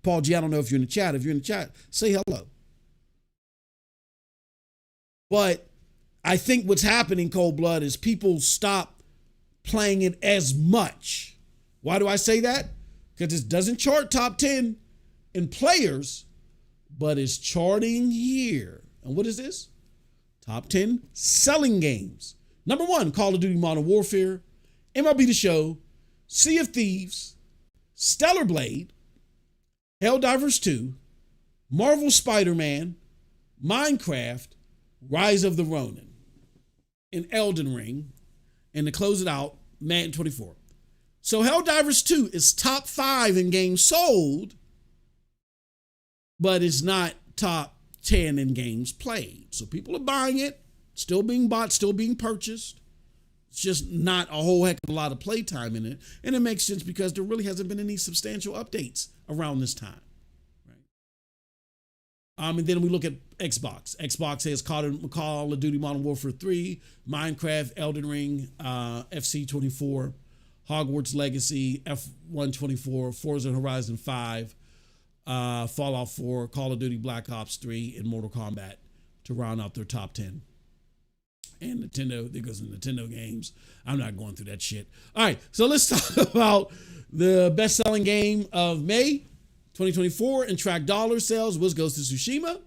Paul G, I don't know if you're in the chat. If you're in the chat, say hello. But I think what's happening, Cold Blood, is people stop playing it as much. Why do I say that? Because it doesn't chart top 10 in players, but it's charting here. And what is this? Top 10 selling games. Number 1, Call of Duty Modern Warfare, MLB The Show, Sea of Thieves, Stellar Blade, Helldivers 2, Marvel Spider-Man, Minecraft, Rise of the Ronin, and Elden Ring, and to close it out, Madden 24. So Helldivers 2 is top 5 in games sold, but it's not top 10 in games played. So people are buying it, still being bought, still being purchased. It's just not a whole heck of a lot of playtime in it. And it makes sense because there really hasn't been any substantial updates around this time. And then we look at Xbox. Xbox has Call of Duty Modern Warfare 3, Minecraft, Elden Ring, FC24, Hogwarts Legacy, F124, Forza Horizon 5, Fallout 4, Call of Duty Black Ops 3, and Mortal Kombat to round out their top 10. And Nintendo, there goes the Nintendo games. I'm not going through that shit. All right, so let's talk about the best-selling game of May 2024 and track dollar sales was Ghost of Tsushima.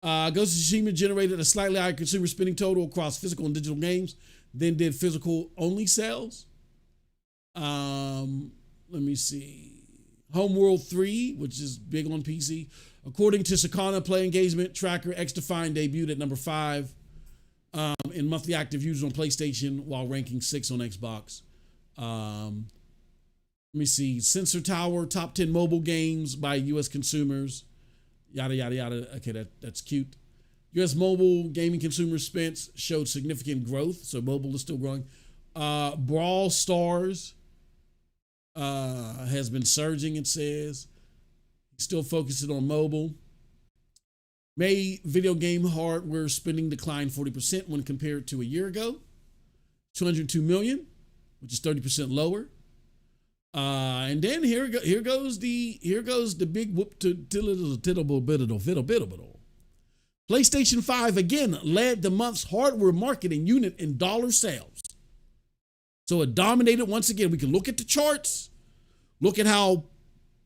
Ghost of Tsushima generated a slightly higher consumer spending total across physical and digital games than did physical-only sales. Let me see. Homeworld 3, which is big on PC. According to Circana Play Engagement Tracker, XDefiant debuted at number 5 in monthly active users on PlayStation while ranking 6 on Xbox. Let me see. Sensor Tower, top 10 mobile games by U.S. consumers. Yada, yada, yada. Okay, that's cute. U.S. mobile gaming consumer spend showed significant growth, so mobile is still growing. Brawl Stars has been surging, it says. Still focusing on mobile. May video game hardware spending declined 40% when compared to a year ago. 202 million, which is 30% lower. And then here goes the big whoop to diddle. PlayStation 5 again led the month's hardware marketing unit in dollar sales. So it dominated once again. We can look at the charts, look at how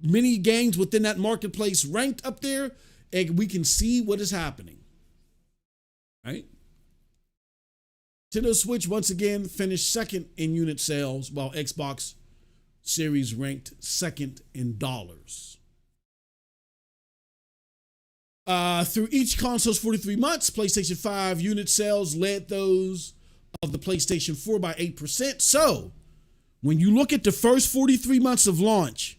many games within that marketplace ranked up there, and we can see what is happening. Right? Nintendo Switch once again finished second in unit sales, while Xbox Series ranked second in dollars. Through each console's 43 months, PlayStation 5 unit sales led those of the PlayStation 4 by 8%. So, when you look at the first 43 months of launch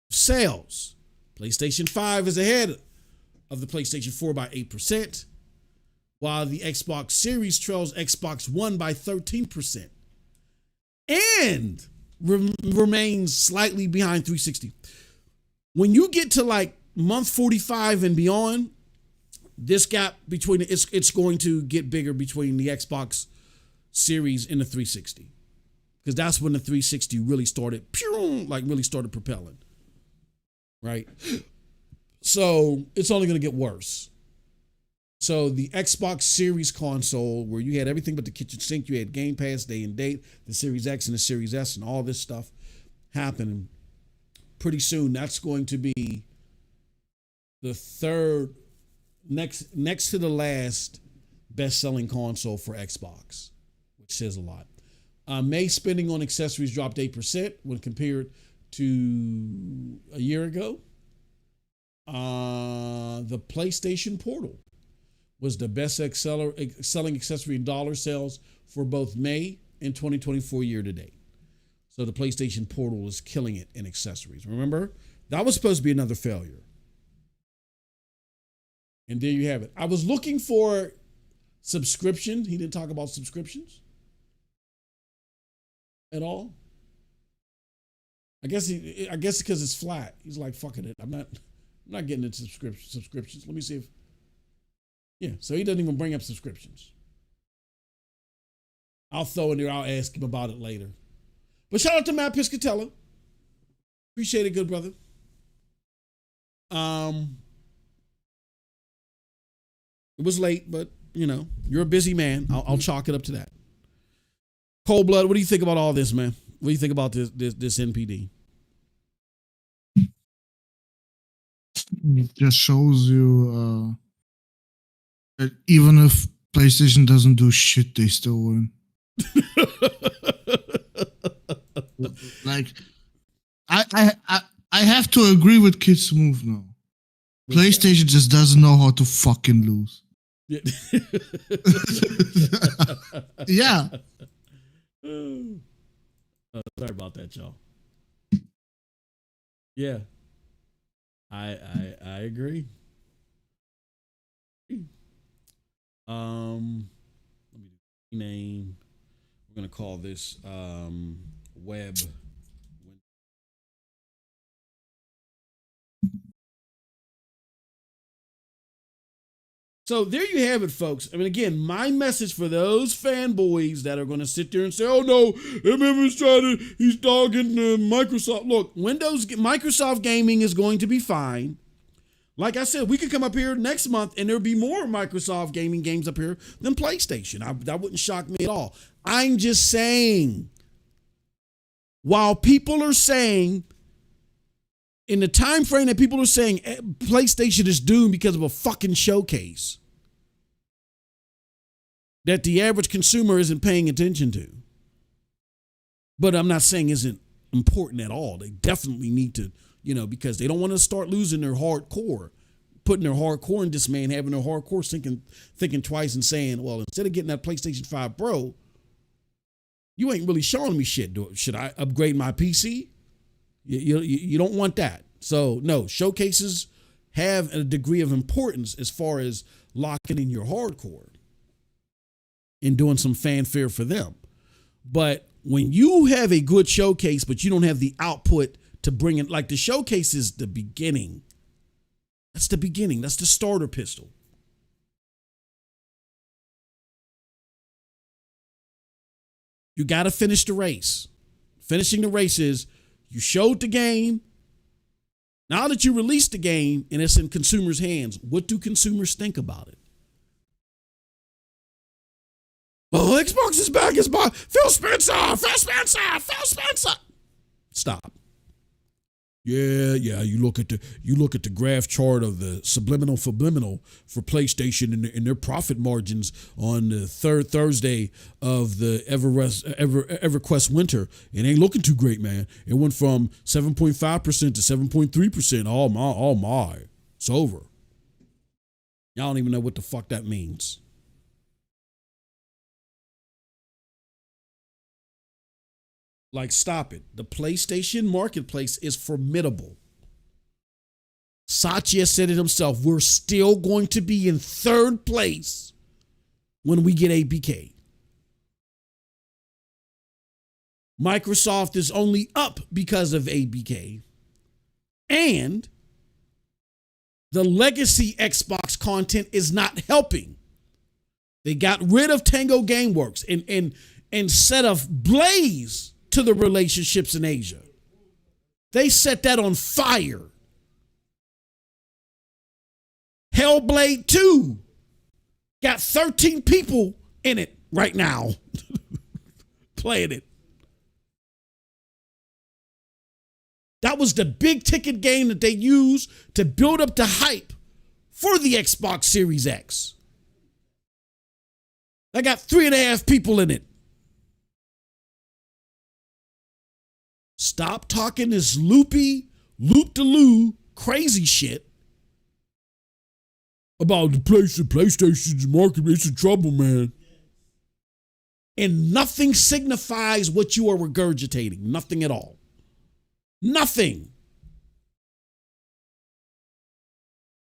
sales, PlayStation 5 is ahead of the PlayStation 4 by 8%, while the Xbox Series trails Xbox One by 13%. and remains slightly behind 360. When you get to like month 45 and beyond, this gap between it's going to get bigger between the Xbox Series and the 360, because that's when the 360 really started, really started propelling, right? So it's only going to get worse. So the Xbox Series console, where you had everything but the kitchen sink, you had Game Pass, day and date, the Series X and the Series S, and all this stuff happening. Pretty soon, that's going to be the third, next to the last best-selling console for Xbox, which says a lot. May spending on accessories dropped 8% when compared to a year ago. The PlayStation Portal was the best selling accessory in dollar sales for both May and 2024 year to date. So the PlayStation Portal is killing it in accessories. Remember, that was supposed to be another failure. And there you have it. I was looking for subscription. He didn't talk about subscriptions at all. I guess because it's flat. He's like, fucking it. I'm not getting into subscriptions. Let me see if. Yeah, so he doesn't even bring up subscriptions. I'll throw in there. I'll ask him about it later. But shout out to Matt Piscatella. Appreciate it, good brother. It was late, but you're a busy man. I'll chalk it up to that. Cold Blood, what do you think about all this, man? What do you think about this NPD? It just shows you that even if PlayStation doesn't do shit, they still win. Like, I have to agree with Kids Move now. PlayStation just doesn't know how to fucking lose. Yeah. Sorry about that, y'all. Yeah. I agree. Let me do name. We're gonna call this web. So there you have it, folks. I mean, again, my message for those fanboys that are going to sit there and say, "Oh no, he's dogging Microsoft." Look, Microsoft Gaming is going to be fine. Like I said, we could come up here next month and there'll be more Microsoft Gaming games up here than PlayStation. That wouldn't shock me at all. I'm just saying, while people are saying, in the time frame that people are saying PlayStation is doomed because of a fucking showcase that the average consumer isn't paying attention to. But I'm not saying isn't important at all. They definitely need to, because they don't want to start losing their hardcore, putting their hardcore in dismay and having their hardcore thinking twice and saying, well, instead of getting that PlayStation 5 Pro, you ain't really showing me shit. Should I upgrade my PC? You don't want that. So no, showcases have a degree of importance as far as locking in your hardcore and doing some fanfare for them. But when you have a good showcase, but you don't have the output to bring it, like the showcase is the beginning. That's the beginning. That's the starter pistol. You got to finish the race. Finishing the race is you showed the game. Now that you released the game and it's in consumers' hands, what do consumers think about it? Oh, Xbox is back. It's back. Phil Spencer. Stop. Yeah. You look at the graph chart of the subliminal for PlayStation and their profit margins on the third Thursday of the EverQuest winter. It ain't looking too great, man. It went from 7.5% to 7.3%. Oh my, it's over. Y'all don't even know what the fuck that means. Like, stop it. The PlayStation marketplace is formidable. Satya said it himself. We're still going to be in third place when we get APK. Microsoft is only up because of ABK. And the legacy Xbox content is not helping. They got rid of Tango Gameworks and set a blaze to the relationships in Asia. They set that on fire. Hellblade 2 got 13 people in it right now playing it. That was the big ticket game that they used to build up the hype for the Xbox Series X. They got 3.5 people in it. Stop talking this loopy, loop-de-loo, crazy shit about the PlayStation's market. It's in trouble, man. And nothing signifies what you are regurgitating. Nothing at all. Nothing.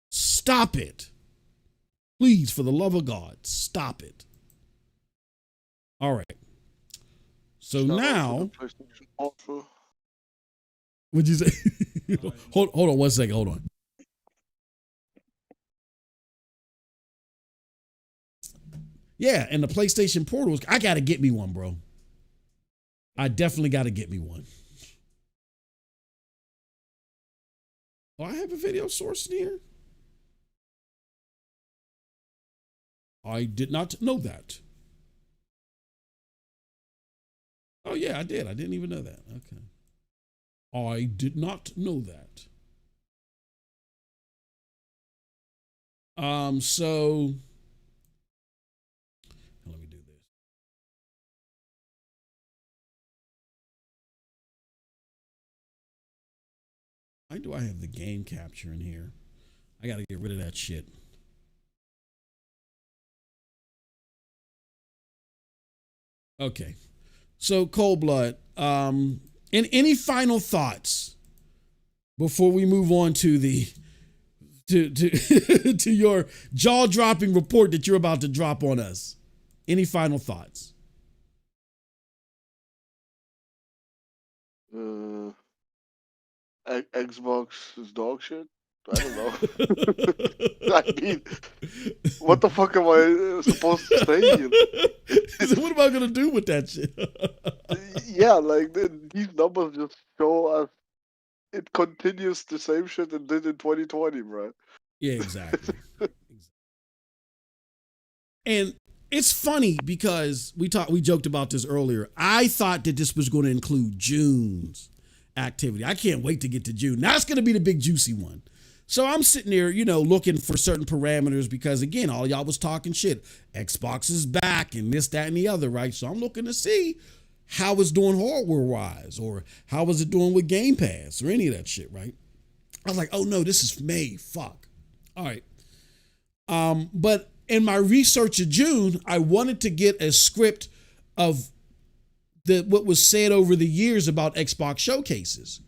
Stop it. Please, for the love of God, stop it. All right. So now, what'd you say? hold on 1 second. Hold on. Yeah, and the PlayStation Portals, I got to get me one, bro. I definitely got to get me one. Oh, I have a video source in here? I did not know that. Oh, yeah, I did. I didn't even know that. Okay. I did not know that. So let me do this. Why do I have the game capture in here? I got to get rid of that shit. Okay. So, Cold Blood, any final thoughts before we move on to the to your jaw-dropping report that you're about to drop on us? Any final thoughts? Xbox is dog shit. I don't know. I mean, what the fuck am I supposed to say? So what am I gonna do with that shit? Yeah, like these numbers just show us it continues the same shit it did in 2020, bro. Yeah, exactly. And it's funny because we joked about this earlier. I thought that this was going to include June's activity. I can't wait to get to June. That's going to be the big juicy one. So I'm sitting there, looking for certain parameters because, again, all y'all was talking shit. Xbox is back and this, that, and the other, right? So I'm looking to see how it's doing hardware-wise or how is it doing with Game Pass or any of that shit, right? I was like, oh, no, this is May. Fuck. All right. But in my research of June, I wanted to get a script of what was said over the years about Xbox showcases.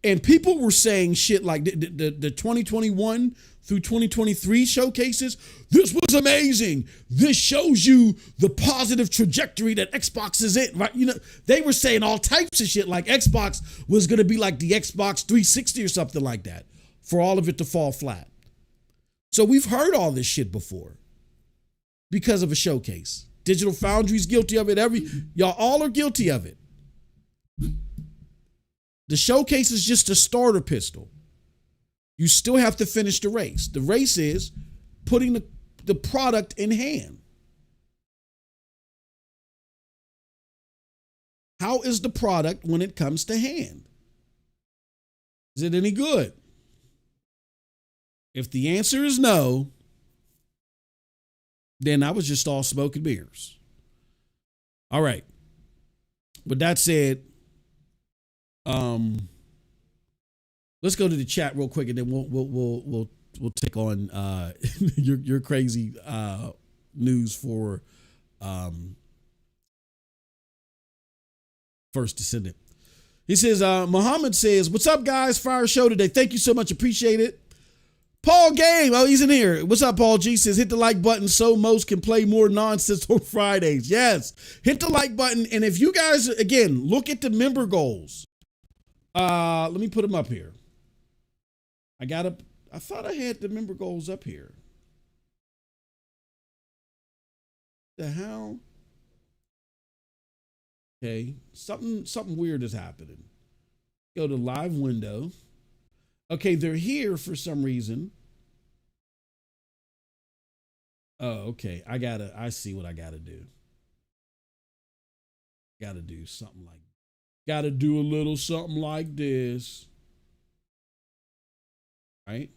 And people were saying shit like the 2021 through 2023 showcases. This was amazing. This shows you the positive trajectory that Xbox is in, right? They were saying all types of shit like Xbox was going to be like the Xbox 360 or something like that for all of it to fall flat. So we've heard all this shit before because of a showcase. Digital Foundry's guilty of it. Y'all all are guilty of it. The showcase is just a starter pistol. You still have to finish the race. The race is putting the product in hand. How is the product when it comes to hand? Is it any good? If the answer is no, then I was just all smoke and mirrors. All right. With that said, let's go to the chat real quick, and then we'll take on your crazy news for First Descendant. He says, Muhammad says, "What's up, guys? Fire show today. Thank you so much. Appreciate it. Paul Game. Oh, he's in here. What's up, Paul G? Says hit the like button so most can play more nonsense on Fridays. Yes. Hit the like button. And if you guys, again, look at the member goals. Let me put them up here. I thought I had the member goals up here. The hell? Okay. Something weird is happening. Go to live window. Okay, they're here for some reason. Oh, okay. I see what I gotta do. Gotta do something like, gotta do a little something like this. Right?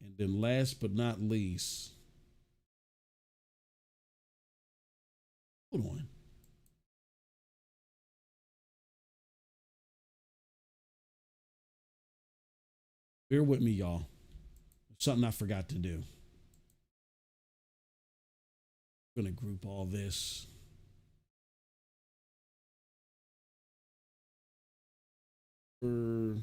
And then last but not least, hold on. Bear with me, y'all. Something I forgot to do. I'm going to group all this. Goal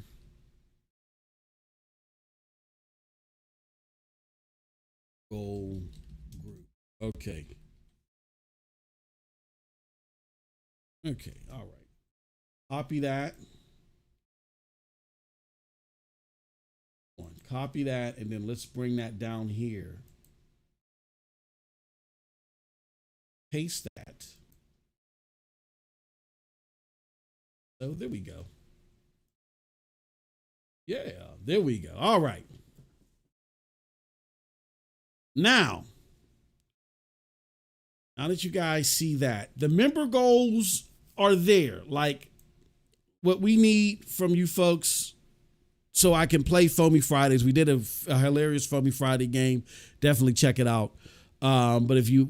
group. Okay. Okay, all right. Copy that. Copy that, and then let's bring that down here. Paste that. So there we go. Yeah, there we go. All right. Now that you guys see that, the member goals are there. Like what we need from you folks so I can play Foamy Fridays. We did a hilarious Foamy Friday game. Definitely check it out. But if you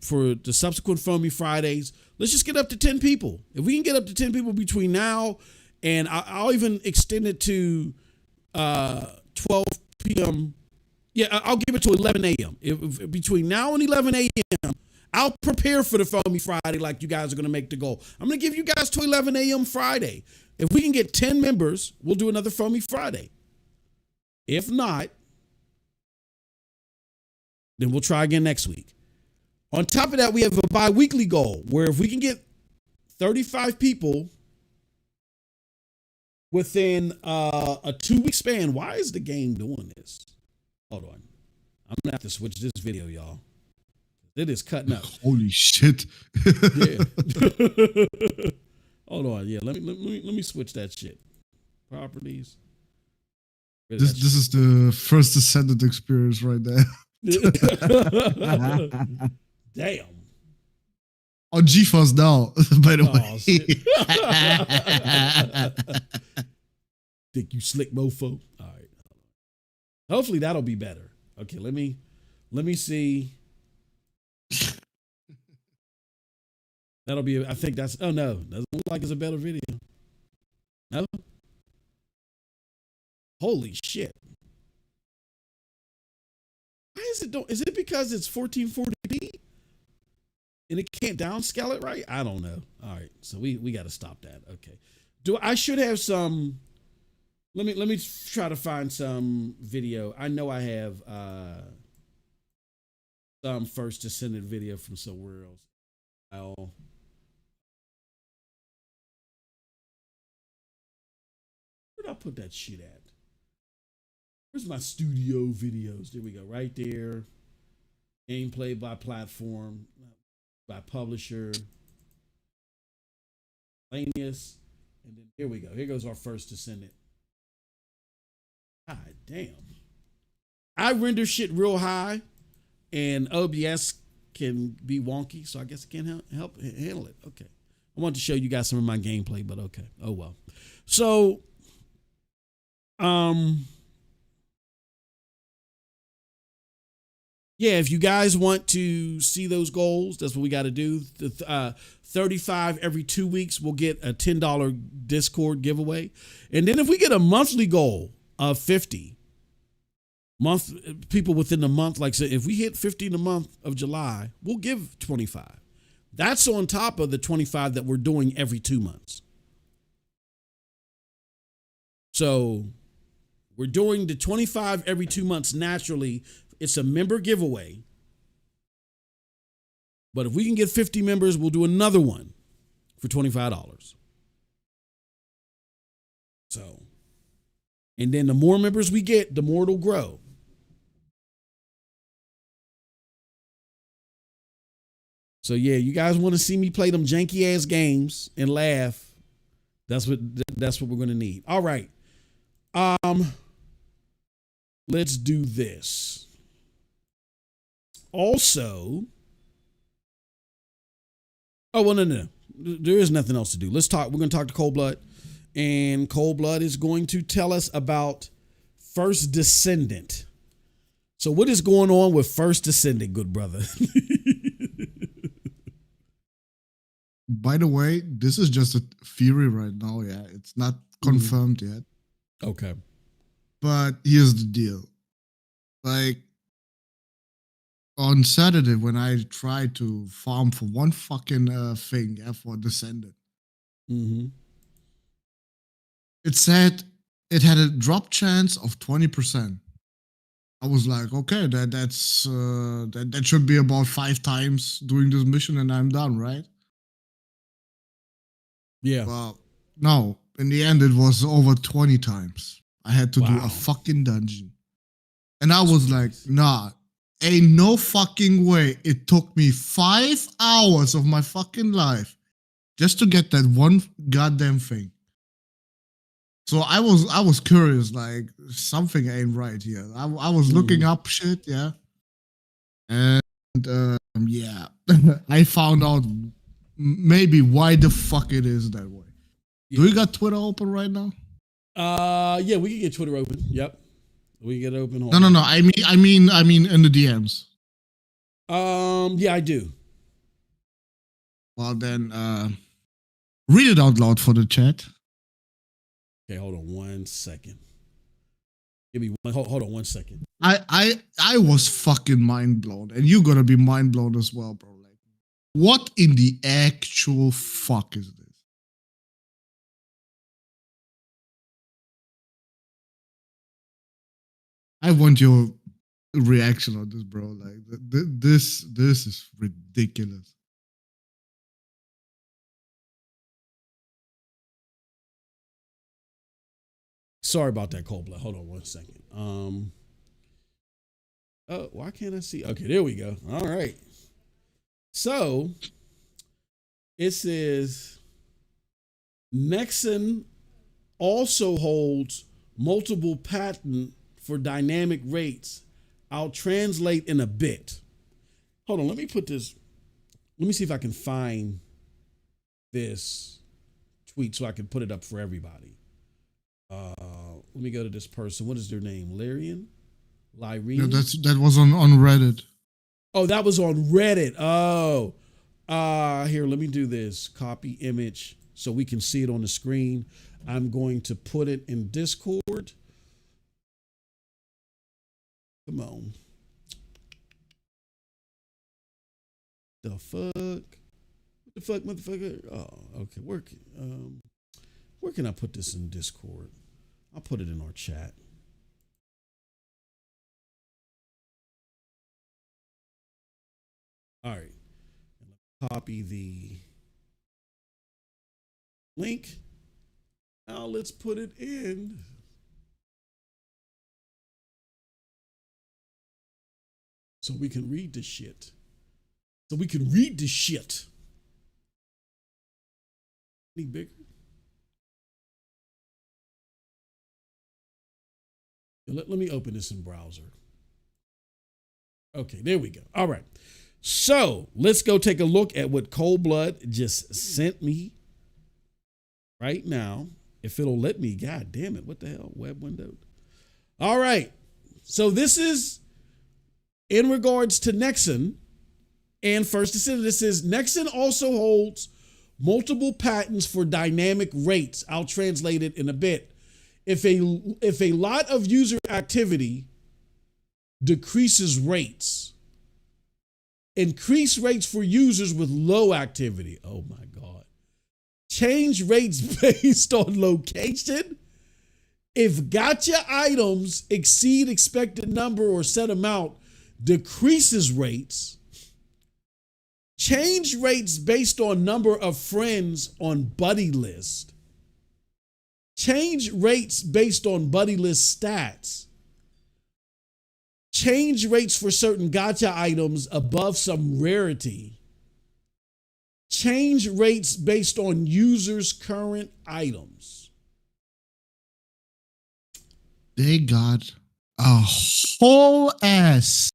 for the subsequent Foamy Fridays, let's just get up to 10 people. If we can get up to 10 people between now and I'll even extend it to 12 p.m. Yeah, I'll give it to 11 a.m. If between now and 11 a.m., I'll prepare for the Foamy Friday like you guys are going to make the goal. I'm going to give you guys to 11 a.m. Friday. If we can get 10 members, we'll do another Foamy Friday. If not, then we'll try again next week. On top of that, we have a bi-weekly goal where if we can get 35 people within a 2-week span. Why is the game doing this? Hold on. I'm going to have to switch this video, y'all. It is cutting up. Holy shit. Yeah. Hold on. Yeah, let me switch that shit. Properties. This is the First Descendant experience right there. Damn. On GeForce now, by the way. Think you slick mofo? All right. Hopefully that'll be better. Okay, let me see. That'll be, I think that's, oh no, doesn't look like it's a better video. No? Holy shit. Why is it because it's 1440p? And it can't downscale it right? I don't know. All right, so we got to stop that. Okay. I should have some, let me try to find some video. I know I have some First Descendant video from somewhere else. Where'd I put that shit at? Where's my studio videos? There we go, right there. Gameplay by platform, by publisher. Lanius. And then here we go. Here goes our First Descendant. God damn. I render shit real high, and OBS can be wonky, so I guess it can't help handle it. Okay. I wanted to show you guys some of my gameplay, but okay. Oh well. So, yeah, if you guys want to see those goals, that's what we got to do. The 35 every 2 weeks, we'll get a $10 Discord giveaway. And then if we get a monthly goal of 50, people within the month, like I said, if we hit 50 in the month of July, we'll give 25. That's on top of the 25 that we're doing every 2 months. So We're doing the 25 every 2 months naturally. It's a member giveaway. But if we can get 50 members, we'll do another one for $25. So, and then the more members we get, the more it'll grow. So yeah, you guys want to see me play them janky ass games and laugh. That's what we're going to need. All right. Let's do this. Also, oh, well, no. There is nothing else to do. Let's talk. We're going to talk to Cold Blood, and Cold Blood is going to tell us about First Descendant. So what is going on with First Descendant, good brother? By the way, this is just a theory right now. Yeah, it's not confirmed yet. Okay. But here's the deal. Like, on Saturday, when I tried to farm for one fucking thing, yeah, for Descendant, it said it had a drop chance of 20%. I was like, okay, that should be about 5 times doing this mission and I'm done, right? Yeah. Well, no. In the end, it was over 20 times. I had to do Wow. a fucking dungeon. And I was like, nah, ain't no fucking way. It took me 5 hours of my fucking life just to get that one goddamn thing. So I was curious, like, something ain't right here. I was looking up shit, yeah. And yeah, I found out maybe why the fuck it is that way. Yeah. Do you got Twitter open right now? Yeah, we can get Twitter open. Yep. We can get it open. No. I mean in the DMs. Yeah, I do. Well then, read it out loud for the chat. Okay, hold on 1 second. Give me one. Hold on 1 second. I was fucking mind blown, and you're gonna be mind blown as well, bro. Like, what in the actual fuck is this? I want your reaction on this, bro. Like, this is ridiculous. Sorry about that, Cold Blood. Hold on 1 second. Why can't I see? Okay, there we go. All right. So it says Nexon also holds multiple patent for dynamic rates. I'll translate in a bit. Hold on, let me put this. Let me see if I can find this tweet so I can put it up for everybody. Let me go to this person. What is their name? Lyrian? Yeah, that was on Reddit. Oh, that was on Reddit. Oh. Here, let me do this. Copy image so we can see it on the screen. I'm going to put it in Discord. Come on. The fuck? What the fuck, motherfucker? Oh, okay. Where can I put this in Discord? I'll put it in our chat. All right. Copy the link. Now let's put it in. So we can read the shit. Any bigger? Let me open this in browser. Okay, there we go. All right. So let's go take a look at what Cold Blood just sent me right now. If it'll let me, God damn it. What the hell? Web window. All right. So this is in regards to Nexon and First Descendant. This is Nexon also holds multiple patents for dynamic rates. I'll translate it in a bit. If a lot of user activity decreases rates, increase rates for users with low activity. Oh my God. Change rates based on location. If gotcha items exceed expected number or set amount, decreases rates. Change rates based on number of friends on buddy list. Change rates based on buddy list stats. Change rates for certain gotcha items above some rarity. Change rates based on users' current items. They got a whole ass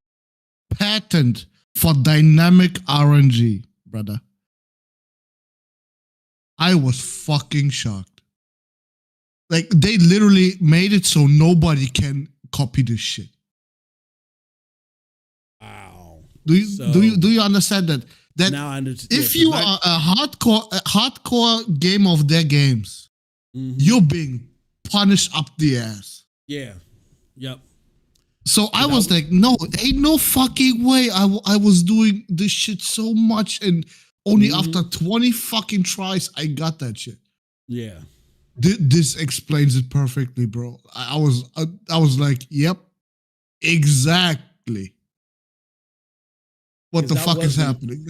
patent for dynamic RNG, brother. I was fucking shocked. Like, they literally made it so nobody can copy this shit. Wow. Do you understand that? That now I understand. If you are a hardcore game of their games, you're being punished up the ass. Yeah. Yep. So I was like, no, ain't no fucking way. I was doing this shit so much, and only after 20 fucking tries, I got that shit. Yeah. This explains it perfectly, bro. I was like, yep, exactly. What the fuck is happening?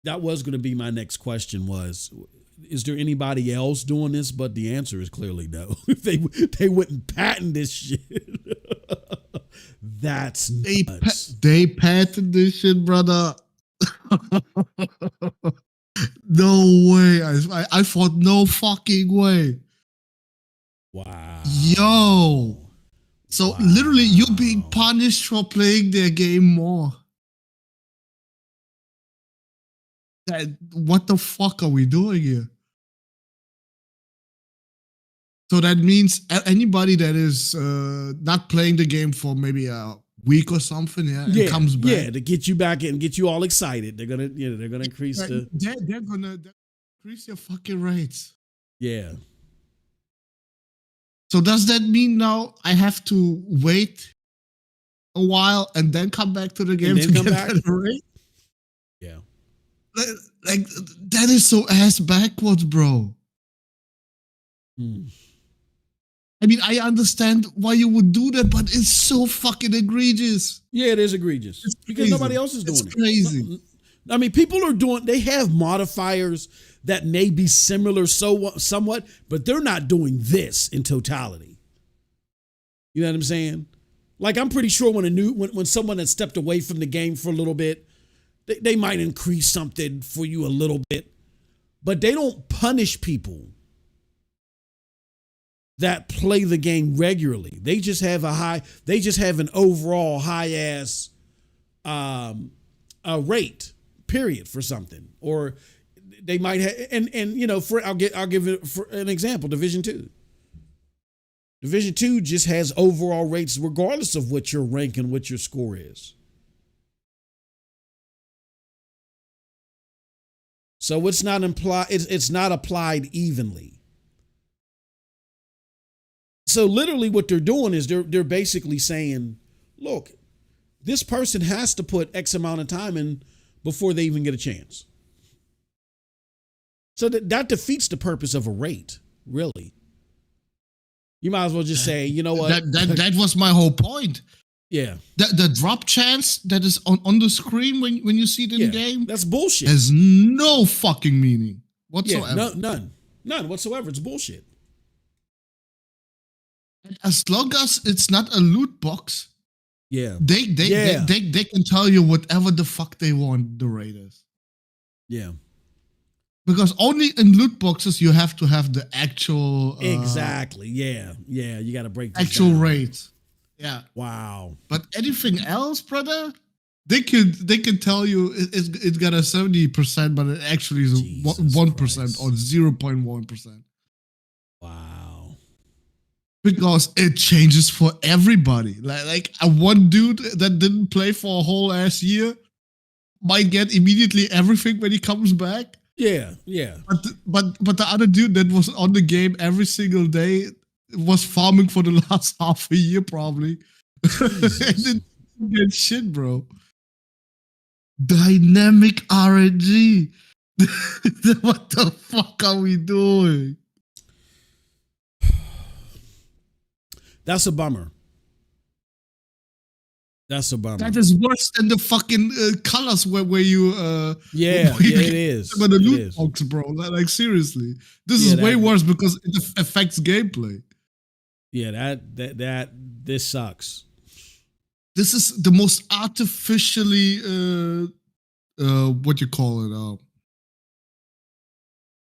That was going to be my next question was, is there anybody else doing this? But the answer is clearly no. They wouldn't patent this shit. That's nuts. They patented this shit, brother. No way. I thought no fucking way. Wow. Yo. So literally you're being punished for playing their game more. What the fuck are we doing here? So that means anybody that is not playing the game for maybe a week or something, and comes back. Yeah, to get you back and get you all excited. They're gonna increase they're gonna increase your fucking rates. Yeah. So does that mean now I have to wait a while and then come back to the game to get that rate? Yeah. Like that is so ass backwards, bro. I mean, I understand why you would do that, but it's so fucking egregious. Yeah, it is egregious. It's because crazy. Nobody else is doing it's crazy. it. I mean, people are they have modifiers that may be similar somewhat, but they're not doing this in totality. You know what I'm saying? Like, I'm pretty sure when someone has stepped away from the game for a little bit, they might increase something for you a little bit, but they don't punish people that play the game regularly. They just have an overall high ass rate, period, for something. Or they might have, and you know, I'll give it for an example. Division 2. Division 2 just has overall rates regardless of what your rank and what your score is. So it's not applied evenly. So literally what they're doing is they're basically saying, look, this person has to put X amount of time in before they even get a chance. So that defeats the purpose of a rate, really. You might as well just say, you know what? That was my whole point. Yeah. The drop chance that is on the screen when you see it in game, that's bullshit. Has no fucking meaning whatsoever. Yeah, none whatsoever. It's bullshit. As long as it's not a loot box, they can tell you whatever the fuck they want the rate is. Yeah. Because only in loot boxes you have to have the actual exactly. Yeah. You got to break this actual down. rate. Yeah. Wow. But anything else, brother, they can tell you it's got a 70%, but it actually is 1% or 0.1%. Wow. Because it changes for everybody. Like a one dude that didn't play for a whole ass year might get immediately everything when he comes back. Yeah. But the other dude that was on the game every single day was farming for the last half a year probably. And didn't get shit, bro. Dynamic RNG. What the fuck are we doing? That's a bummer. That's a bummer. That is worse than the fucking colors where you Yeah, where you it get is. some of the It loot is. box, bro. Like seriously, this Yeah, is way that- worse because it affects gameplay. Yeah, this sucks. This is the most artificially what you call it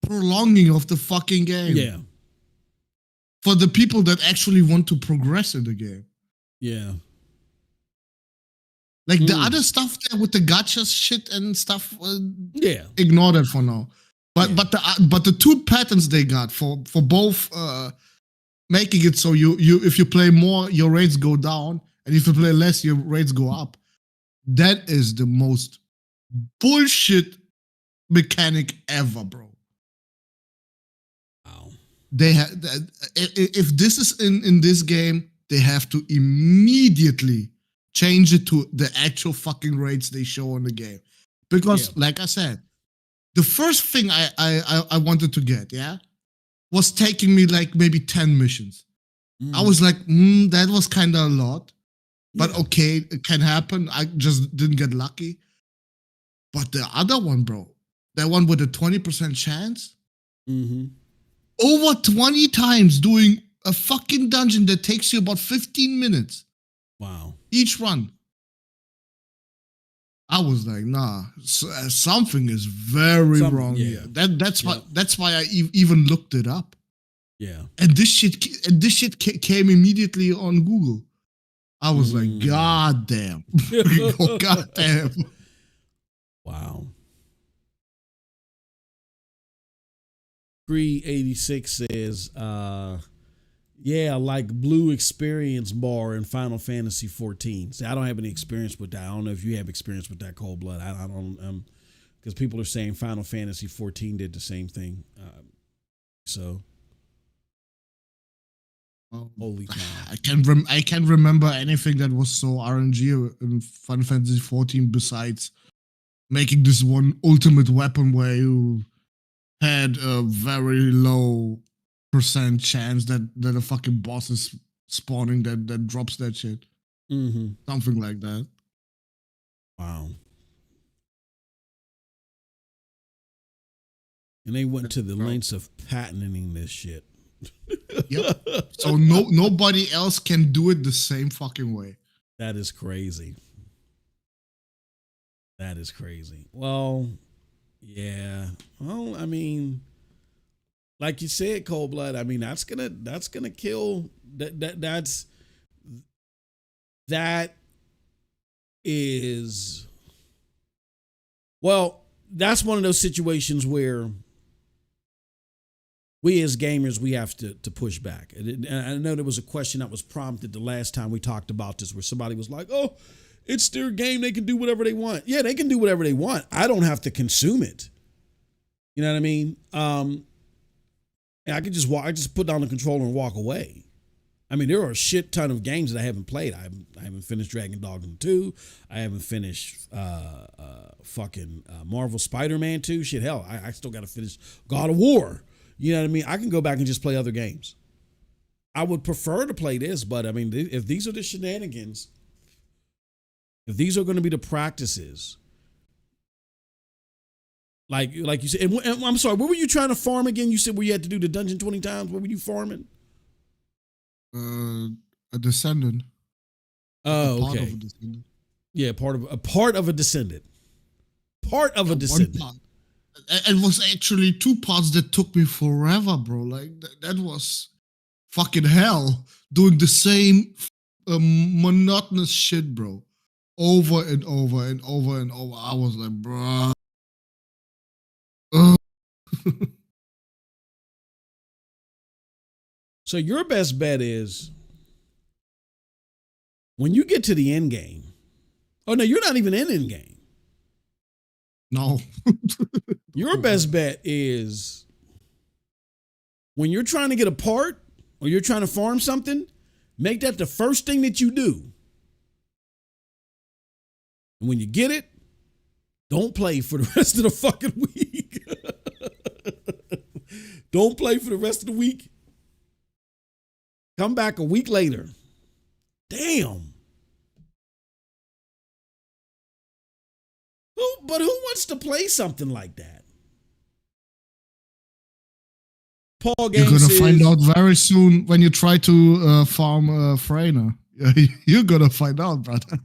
prolonging of the fucking game. Yeah, For the people that actually want to progress in the game. yeah. Like the other stuff there with the gotcha shit and stuff, Yeah. ignore that for now. But Yeah. but the two patterns they got for both making it so you if you play more your rates go down, and if you play less your rates go up. That is the most bullshit mechanic ever, bro. Wow. They have if this is in this game, they have to immediately change it to the actual fucking rates they show on the game. Because, like I said, the first thing I wanted to get, was taking me like maybe 10 missions. I was like, that was kind of a lot. But okay, it can happen. I just didn't get lucky. But the other one, bro, that one with a 20% chance, over 20 times doing a fucking dungeon that takes you about 15 minutes. Wow. Each run. I was like, nah, something is very wrong here. That's why I even looked it up. Yeah. And this shit came immediately on Google. I was like, God damn. God damn. Wow. 386 says, yeah, like Blue Experience Bar in Final Fantasy 14. See, I don't have any experience with that. I don't know if you have experience with that, Cold Blood. I don't, because people are saying Final Fantasy 14 did the same thing. Holy cow. I can't remember anything that was so RNG in Final Fantasy 14 besides making this one ultimate weapon where you had a very low percent chance that a fucking boss is spawning that drops that shit. Something like that. Wow. And they went to the lengths of patenting this shit. Yep. So nobody else can do it the same fucking way. That is crazy. That is crazy. Well, yeah. Well, I mean, like you said, Cold Blood, I mean, that's gonna kill that is, well, that's one of those situations where we as gamers, we have to push back. And I know there was a question that was prompted the last time we talked about this where somebody was like, oh, it's their game. They can do whatever they want. Yeah, they can do whatever they want. I don't have to consume it. You know what I mean? And I could just put down the controller and walk away. I mean, there are a shit ton of games that I haven't played. I haven't finished Dragon Dogma 2. I haven't finished fucking Marvel Spider-Man 2. Shit, hell, I still got to finish God of War. You know what I mean? I can go back and just play other games. I would prefer to play this, but I mean, if these are the shenanigans, if these are going to be the practices, like you said, and I'm sorry, what were you trying to farm again? You said where you had to do the dungeon 20 times. What were you farming? A descendant. Oh, okay. Of a descendant. Yeah, part of a descendant. Part of a descendant. It was actually two parts that took me forever, bro. Like that was fucking hell. Doing the same monotonous shit, bro, over and over and over and over. I was like, bro. So your best bet is when you get to the end game. Oh no, you're not even in end game. No. Your best bet is when you're trying to get a part or you're trying to farm something, make that the first thing that you do. And when you get it, don't play for the rest of the fucking week. Don't play for the rest of the week. Come back a week later. Damn. But who wants to play something like that? Paul Game You're gonna says, find out very soon when you try to farm Freyna. You're gonna find out, brother.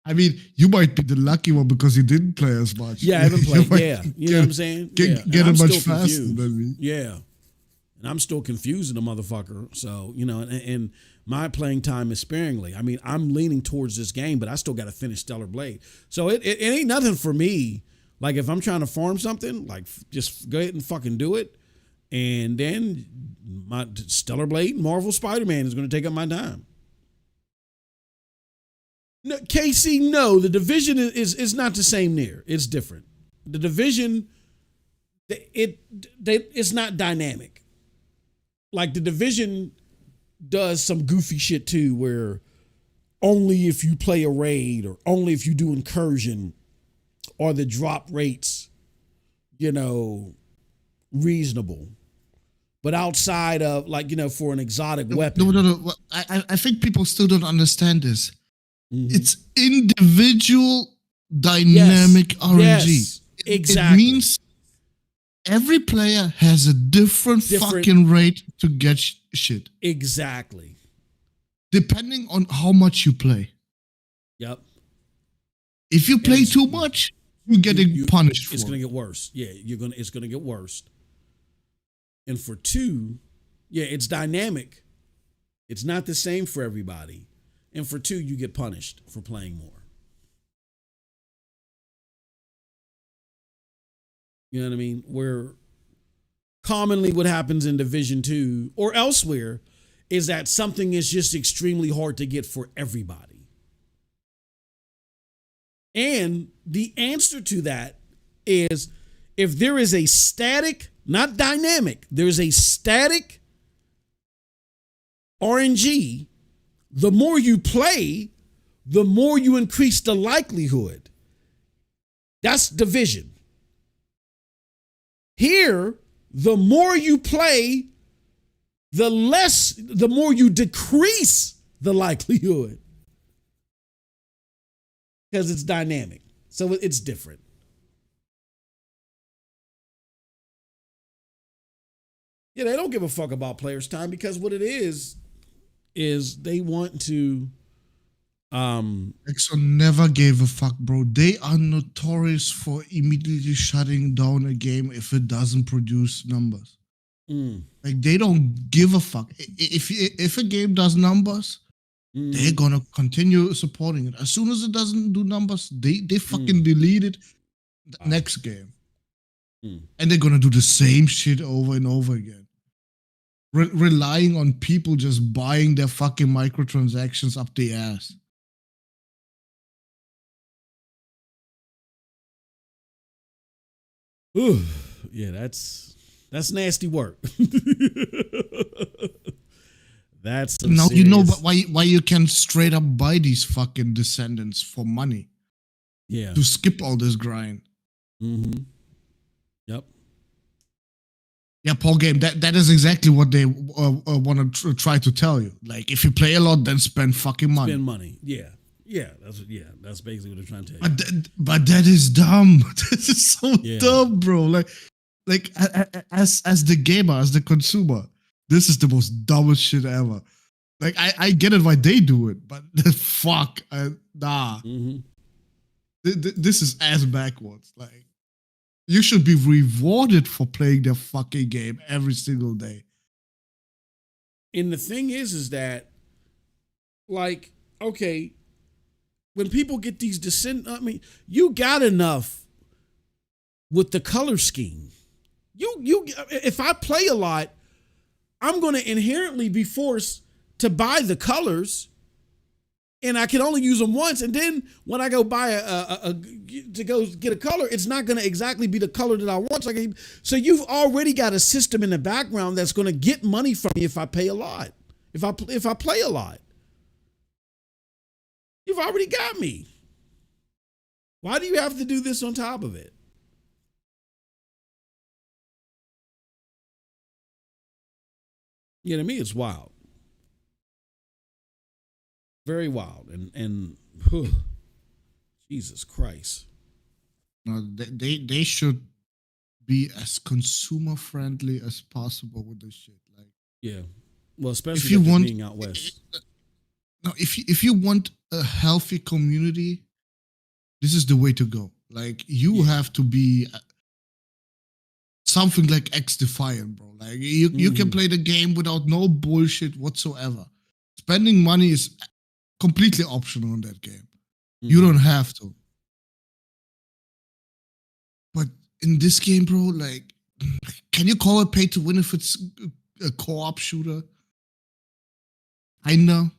I mean, you might be the lucky one because you didn't play as much. Yeah, I haven't played. Yeah, you know what I'm saying? Get I'm it much still faster confused. than me. Yeah. And I'm still confusing the motherfucker. So, and my playing time is sparingly. I mean, I'm leaning towards this game, but I still got to finish Stellar Blade. So it ain't nothing for me. Like if I'm trying to farm something, like just go ahead and fucking do it. And then my Stellar Blade and Marvel Spider-Man is going to take up my time. No, KC, no, the Division is not the same near. It's different. The Division, it's not dynamic. Like the Division does some goofy shit too, where only if you play a raid or only if you do incursion are the drop rates, reasonable. But outside of for an exotic weapon. No. I think people still don't understand this. Mm-hmm. It's individual dynamic RNG. Yes, exactly. It means every player has a different fucking rate to get shit. Exactly. Depending on how much you play. Yep. If you play too much, you're getting punished for it. It's going to get worse. Yeah, it's going to get worse. And for 2, it's dynamic. It's not the same for everybody. And for 2, you get punished for playing more. You know what I mean? Where commonly what happens in Division 2 or elsewhere is that something is just extremely hard to get for everybody. And the answer to that is if there is a static, not dynamic, there's a static RNG, the more you play, the more you increase the likelihood. That's Division. Here, the more you play, the more you decrease the likelihood. Because it's dynamic. So it's different. Yeah, they don't give a fuck about players' time because what it is they want to EXO never gave a fuck, bro. They are notorious for immediately shutting down a game if it doesn't produce numbers. Like they don't give a fuck. If a game does numbers, they're gonna continue supporting it. As soon as it doesn't do numbers, they fucking delete it. Next game. And they're gonna do the same shit over and over again. Relying on people just buying their fucking microtransactions up the ass. Ooh, yeah, that's nasty work. That's some now serious... you know why you can straight up buy these fucking Descendants for money. Yeah. To skip all this grind. Mm-hmm. Yep. Yeah, Paul Game. That is exactly what they want to try to tell you. Like, if you play a lot, then spend fucking money. Spend money. Yeah. That's basically what they're trying to tell you. But that is dumb. This is so dumb, bro. Like as the gamer, as the consumer, this is the most dumbest shit ever. Like I get it why they do it, but fuck, nah. Mm-hmm. This is ass backwards. Like, you should be rewarded for playing their fucking game every single day. And the thing is that, like, okay, when people get these you got enough with the color scheme. If I play a lot, I'm going to inherently be forced to buy the colors, and I can only use them once. And then when I go buy to go get a color, it's not going to exactly be the color that I want. So you've already got a system in the background that's going to get money from me if I pay a lot. If I play a lot, you've already got me. Why do you have to do this on top of it? Yeah, to me, it's wild. Very wild. And whew, Jesus Christ. No, they should be as consumer friendly as possible with this shit. Like, Yeah. Well, if especially you with it want, being out west. no, if you want a healthy community, this is the way to go. Like, you Yeah. have to be something like X Defiant, bro. Like, you can Mhm. play the game without no bullshit whatsoever. Spending money is completely optional in that game. You Mhm. don't have to. But in this game, bro, like, can you call it pay to win if it's a co-op shooter? I know,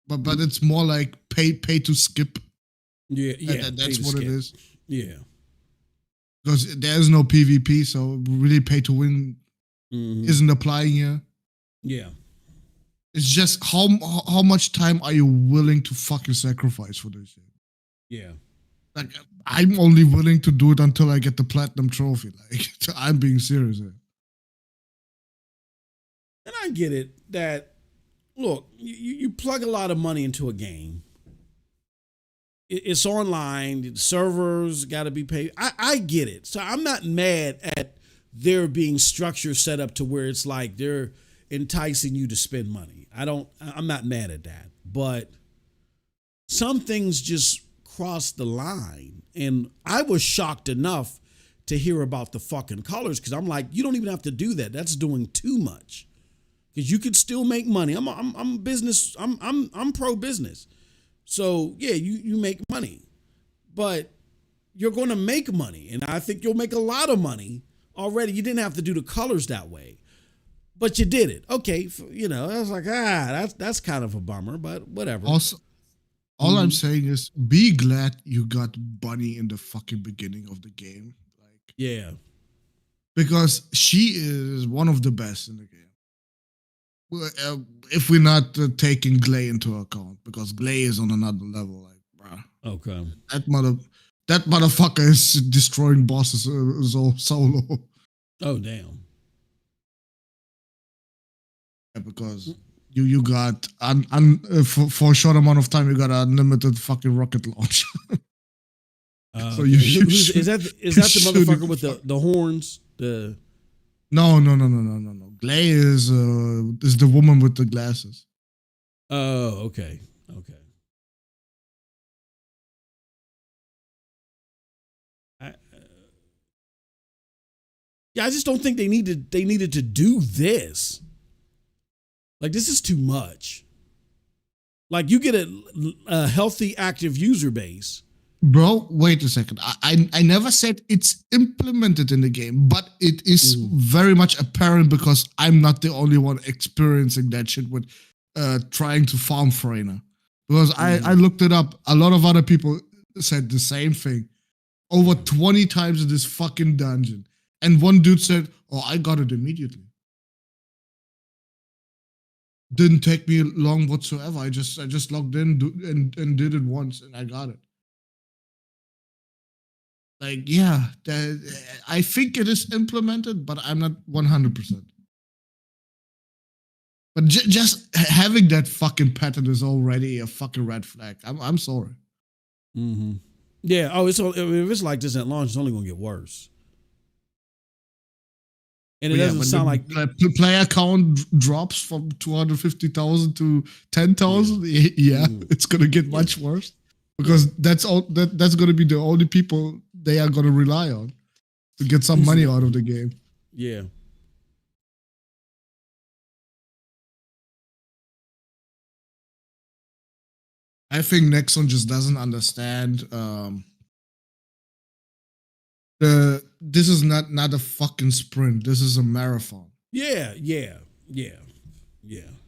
but it's more like pay to skip. Yeah, yeah. That's pay to what it skip. is. Yeah. Because there's no PvP, so really pay to win Mhm. isn't applying here. Yeah. It's just how much time are you willing to fucking sacrifice for this shit? Yeah. Like, I'm only willing to do it until I get the platinum trophy. Like, I'm being serious here. And I get it that, look, you plug a lot of money into a game. It's online. The servers got to be paid. I get it. So I'm not mad at there being structure set up to where it's like they're enticing you to spend money. I'm not mad at that. But some things just cross the line. And I was shocked enough to hear about the fucking colors because I'm like, you don't even have to do that. That's doing too much. Because you could still make money. I'm business. I'm pro business. So yeah, you make money, but you're going to make money, and I think you'll make a lot of money already. You didn't have to do the colors that way, but you did it. Okay, I was like, that's kind of a bummer, but whatever. Also, all I'm saying is be glad you got Bunny in the fucking beginning of the game. Like, Yeah, because she is one of the best in the game. If we're not taking Glay into account, because Glay is on another level, like, bruh, okay. that motherfucker is destroying bosses solo. Oh damn. Yeah, because you got for a short amount of time you got unlimited fucking rocket launch. So Okay. you Is that the motherfucker with the horns? No. Glay is the woman with the glasses. Oh, okay. Yeah, I just don't think they needed to do this. Like, this is too much. Like, you get a healthy, active user base. Bro, wait a second. I never said it's implemented in the game, but it is very much apparent because I'm not the only one experiencing that shit with trying to farm Freyna. Because I looked it up. A lot of other people said the same thing. Over 20 times in this fucking dungeon. And one dude said, "Oh, I got it immediately. Didn't take me long whatsoever. I just logged in and did it once and I got it." Like, yeah, I think it is implemented, but I'm not 100%. But just having that fucking pattern is already a fucking red flag. I'm sorry. Mm-hmm. Yeah. Oh, if it's like this at launch, it's only gonna get worse. And it doesn't sound like the player count drops from 250,000 to 10,000. Yeah, it's gonna get much worse because that's gonna be the only people they are gonna rely on to get some money out of the game. Yeah. I think Nexon just doesn't understand. This is not a fucking sprint. This is a marathon. Yeah.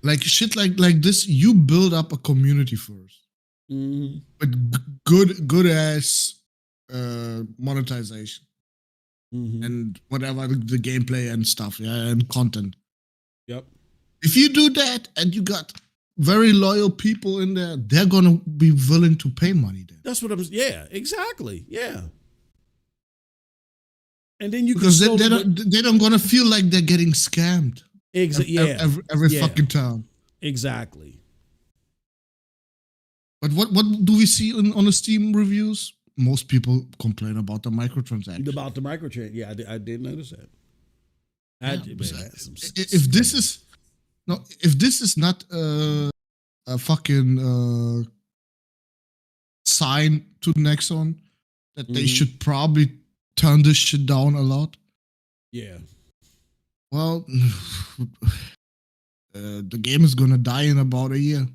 Like shit, like this. You build up a community first, with good ass monetization and whatever the gameplay and stuff, yeah, and content. Yep. If you do that and you got very loyal people in there, they're gonna be willing to pay money then. That's what I'm. Yeah. Exactly. Yeah. And then you because they don't gonna feel like they're getting scammed. Yeah. Every Yeah. fucking time. Exactly. But what do we see on the Steam reviews? Most people complain about the microtransactions. About the microtrans. Yeah, I did notice that. If this is not a fucking sign to Nexon that they should probably turn this shit down a lot. Yeah. Well, the game is gonna die in about a year.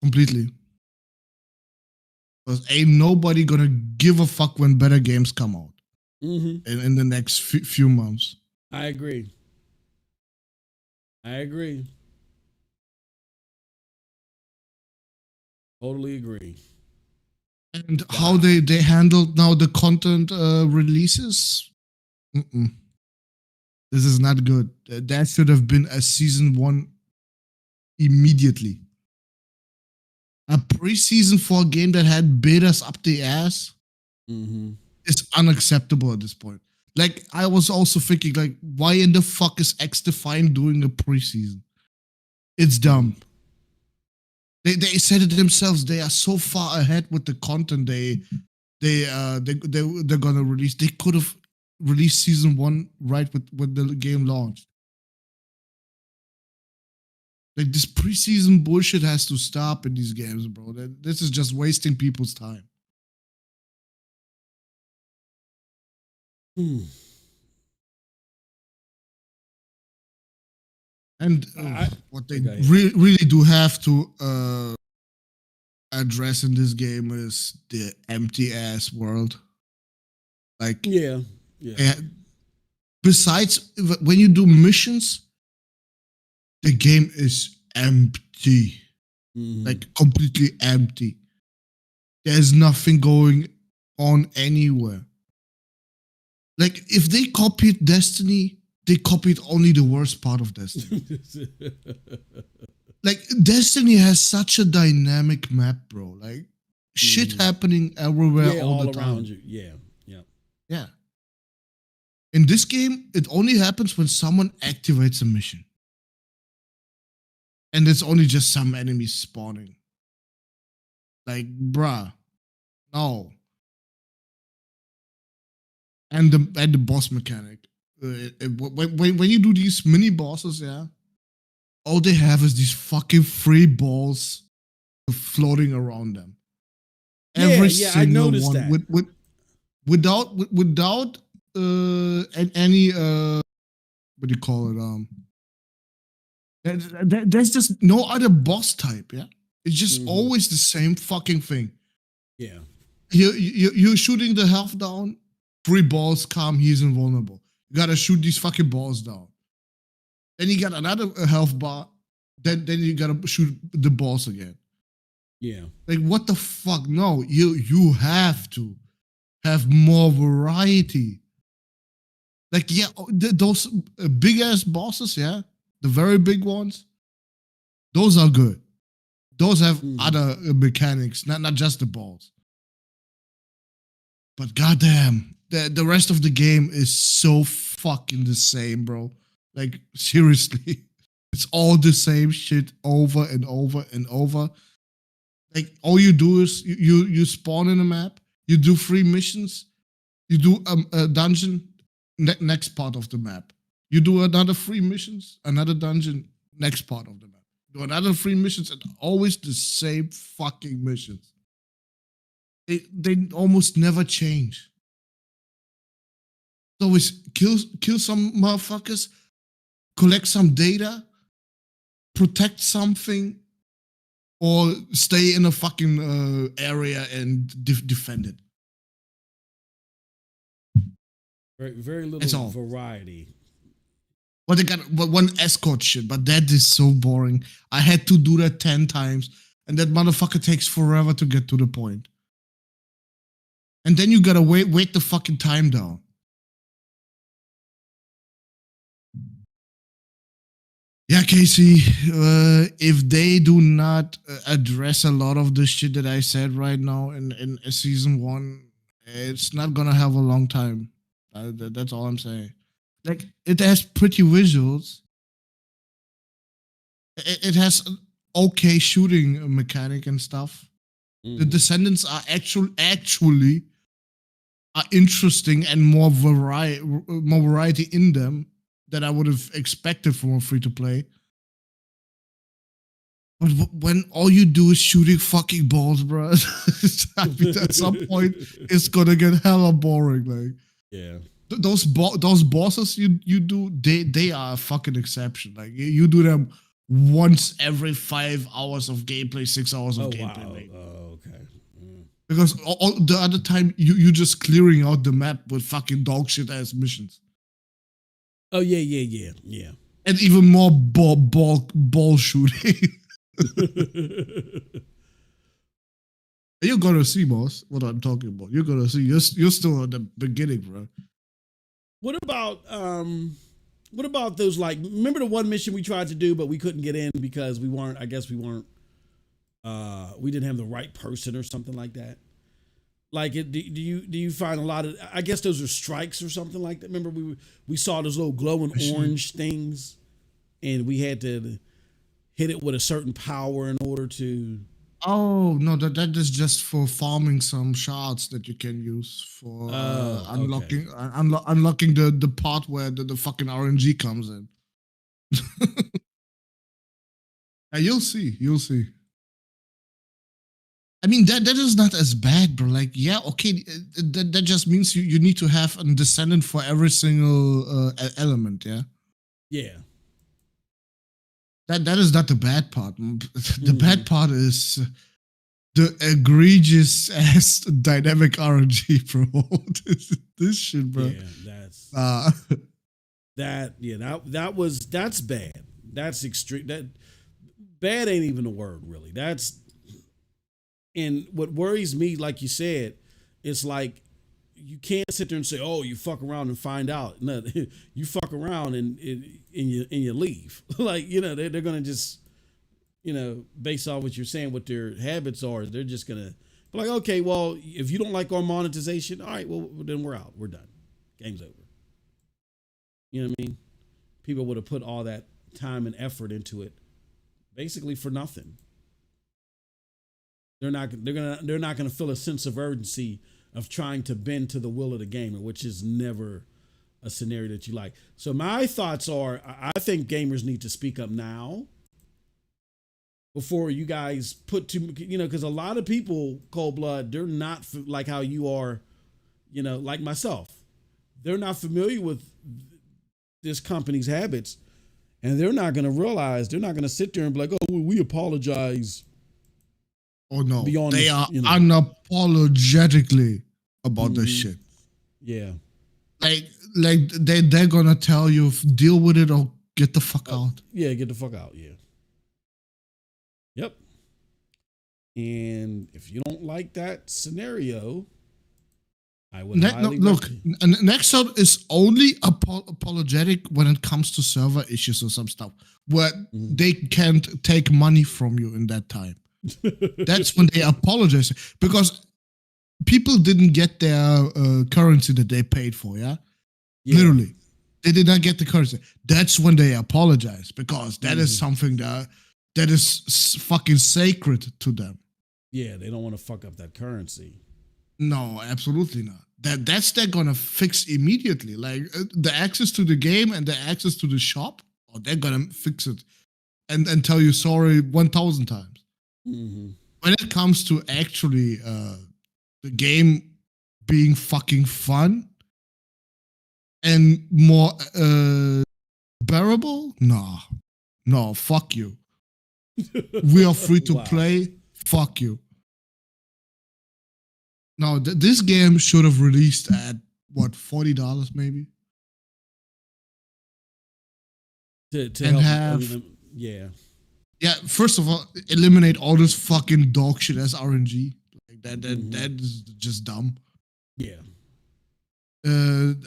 Completely. Because ain't nobody gonna give a fuck when better games come out in the next few months. I agree. Totally agree. And how they handled now the content releases, this is not good. That should have been a season 1 immediately. A preseason for a game that had betas up the ass is unacceptable at this point. Like, I was also thinking, like, why in the fuck is X Defiant doing a preseason? It's dumb. They said it themselves. They are so far ahead with the content they're gonna release. They could have released season 1 right when the game launched. Like, this preseason bullshit has to stop in these games, bro. This is just wasting people's time. And what they really do have to address in this game is the empty ass world. Like, yeah. Besides, when you do missions, the game is empty. Like, completely empty. There's nothing going on anywhere. Like, if they copied Destiny, they copied only the worst part of Destiny. Like, Destiny has such a dynamic map, bro. Like, shit happening everywhere all the time. Around you. Yeah. In this game, it only happens when someone activates a mission. And it's only just some enemies spawning. Like, bruh. No. And the boss mechanic. When you do these mini bosses, yeah, all they have is these fucking free balls floating around them. Every single I noticed one that. without any what do you call it? There's just no other boss type. Yeah, it's just always the same fucking thing. Yeah, you're shooting the health down. 3 balls come. He's invulnerable. You gotta shoot these fucking balls down. Then you got another health bar. Then you gotta shoot the balls again. Yeah. Like, what the fuck? No, you have to have more variety. Like, yeah, those big ass bosses, yeah, the very big ones, those are good. Those have other mechanics, not just the balls. But goddamn, the rest of the game is so fucking the same, bro. Like, seriously, it's all the same shit over and over and over. Like, all you do is you spawn in a map, you do 3 missions, you do a dungeon, next part of the map. You do another 3 missions, another dungeon, next part of the map. Do another 3 missions, and always the same fucking missions. They almost never change. It's always kill some motherfuckers, collect some data, protect something, or stay in a fucking area and defend it. Very little variety. But they got one escort shit, but that is so boring. I had to do that 10 times, and that motherfucker takes forever to get to the point. And then you gotta wait the fucking time down. Yeah, Casey, if they do not address a lot of the shit that I said right now in season 1, it's not gonna have a long time. That's all I'm saying. Like, it has pretty visuals, It has an okay shooting mechanic and stuff. The Descendants are actually are interesting and more variety in them that I would have expected from a free to play. But when all you do is shooting fucking balls, bro, I mean, at some point it's gonna get hella boring. Like, yeah, those bosses you do, they are a fucking exception. Like, you do them once every 5 hours of gameplay, 6 hours of gameplay. Wow. Maybe. Oh, okay. Because all the other time you just clearing out the map with fucking dog shit ass missions. Oh yeah. And even more ball shooting. You're gonna see, boss, what I'm talking about. You're gonna see. You're still at the beginning, bro. What about those, like, remember the one mission we tried to do but we couldn't get in because we didn't have the right person or something like that? Like, do you find a lot of, I guess those are strikes or something like that? Remember we saw those little glowing orange things and we had to hit it with a certain power in order to. Oh no, that is just for farming some shards that you can use for unlocking unlocking the part where the fucking RNG comes in. Yeah, you'll see. I mean, that is not as bad, bro. Like, yeah, okay, that just means you need to have a descendant for every single element, yeah? Yeah. That is not the bad part. The bad part is the egregious ass dynamic RNG, bro. this shit, bro. Yeah, that's bad. That's extreme. That bad ain't even a word, really. And what worries me, like you said, it's like you can't sit there and say, "Oh, you fuck around and find out." No, you fuck around and you leave. Like, they're gonna just, based on what you're saying, what their habits are, they're just gonna be like, "Okay, well, if you don't like our monetization, all right, well then we're out. We're done. Game's over." You know what I mean? People would have put all that time and effort into it, basically for nothing. They're not gonna feel a sense of urgency of trying to bend to the will of the gamer, which is never a scenario that you like. So my thoughts are, I think gamers need to speak up now before you guys put because a lot of people, Cold Blood, they're not like how you are, like myself. They're not familiar with this company's habits, and they're not going to sit there and be like, "Oh, we apologize." Oh no, they are unapologetically about this shit. Yeah, like they're gonna tell you, deal with it or get the fuck out. Yeah, get the fuck out. Yeah. Yep. And if you don't like that scenario, I would look. Nextcloud is only apologetic when it comes to server issues or some stuff where they can't take money from you in that time. That's when they apologize, because people didn't get their currency that they paid for. Yeah, literally, they did not get the currency. That's when they apologize, because that is something that is fucking sacred to them. Yeah, they don't want to fuck up that currency. No, absolutely not. That's they're gonna fix immediately. Like, the access to the game and the access to the shop, they're gonna fix it and tell you sorry 1,000 times. When it comes to actually the game being fucking fun and more bearable, no, fuck you. We are free to play. Fuck you. Now, this game should have released at what, $40 maybe? To and help have yeah. Yeah, first of all, eliminate all this fucking dog shit as RNG. Like that is just dumb. Yeah.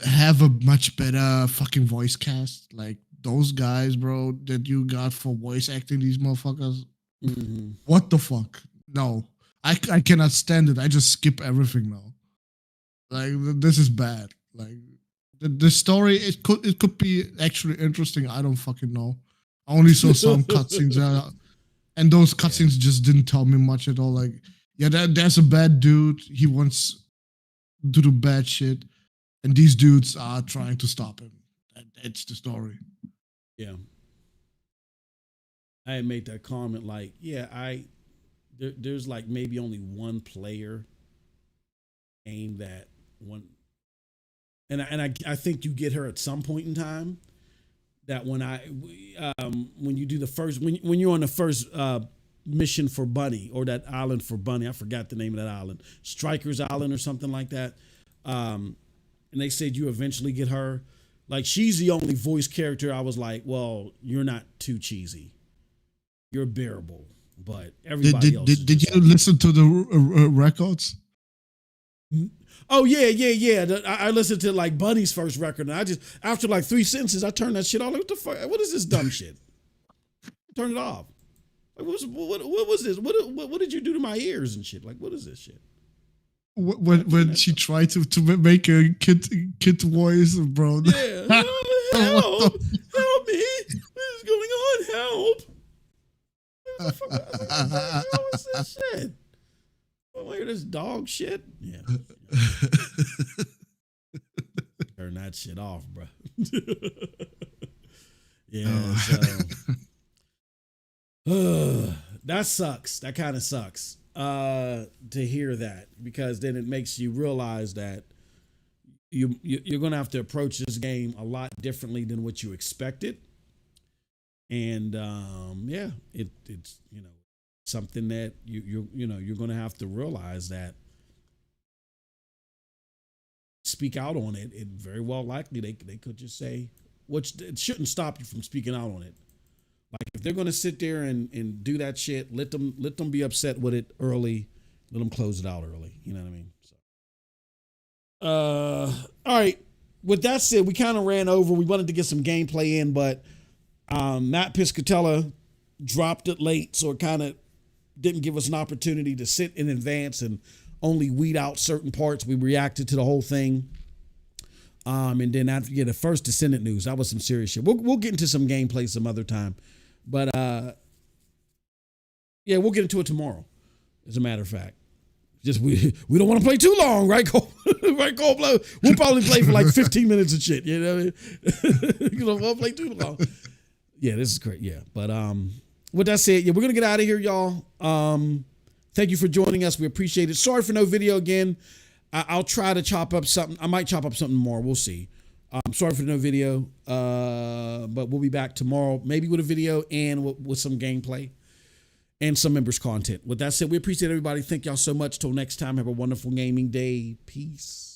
Have a much better fucking voice cast. Like, those guys, bro, that you got for voice acting these motherfuckers. What the fuck? No. I cannot stand it. I just skip everything now. Like, this is bad. Like, the story, it could be actually interesting. I don't fucking know. I only saw some cutscenes, and those cutscenes just didn't tell me much at all. Like, yeah, there's a bad dude. He wants to do bad shit, and these dudes are trying to stop him. That's the story. Yeah. I had made that comment like, yeah, there's like maybe only one player game that one, and I think you get her at some point in time. That when you do the first when you're on the first mission for Bunny, or that island for Bunny, I forgot the name of that island, Striker's Island or something like that. And they said you eventually get her. Like, she's the only voice character I was like, well, you're not too cheesy. You're bearable, but everybody else. Did you listen to the records? Oh yeah. I listened to like Bunny's first record, and I just, after like 3 sentences, I turned that shit off. Like, what the fuck? What is this dumb shit? Turn it off. Like, what was this? What did you do to my ears and shit? Like, what is this shit? When she tried to make a kid voice, bro. Yeah. Help me! What is going on? Help! What the fuck? What is this shit? Oh, hear this dog shit? Yeah. Turn that shit off, bro. Yeah. So that sucks. That kind of sucks. To hear that, because then it makes you realize that you're gonna have to approach this game a lot differently than what you expected. And yeah, it's something that you're gonna have to realize that speak out on it. It very well likely they could just say, which it shouldn't stop you from speaking out on it. Like, if they're gonna sit there and do that shit, let them be upset with it early. Let them close it out early. You know what I mean? So, all right. With that said, we kind of ran over. We wanted to get some gameplay in, but Matt Piscatella dropped it late, so it kind of didn't give us an opportunity to sit in advance and only weed out certain parts. We reacted to the whole thing. And then after the First Descendant news, that was some serious shit. We'll get into some gameplay some other time. But yeah, we'll get into it tomorrow, as a matter of fact. Just we don't want to play too long, right, Cole? Right, Cole? We'll probably play for like 15 minutes of shit, you know what I mean? You don't want to play too long. Yeah, this is great, yeah. But with that said, yeah, we're going to get out of here, y'all. Thank you for joining us. We appreciate it. Sorry for no video again. I'll try to chop up something. I might chop up something more. We'll see. I'm sorry for no video, but we'll be back tomorrow, maybe with a video and with some gameplay and some members content. With that said, we appreciate everybody. Thank y'all so much. Till next time, have a wonderful gaming day. Peace.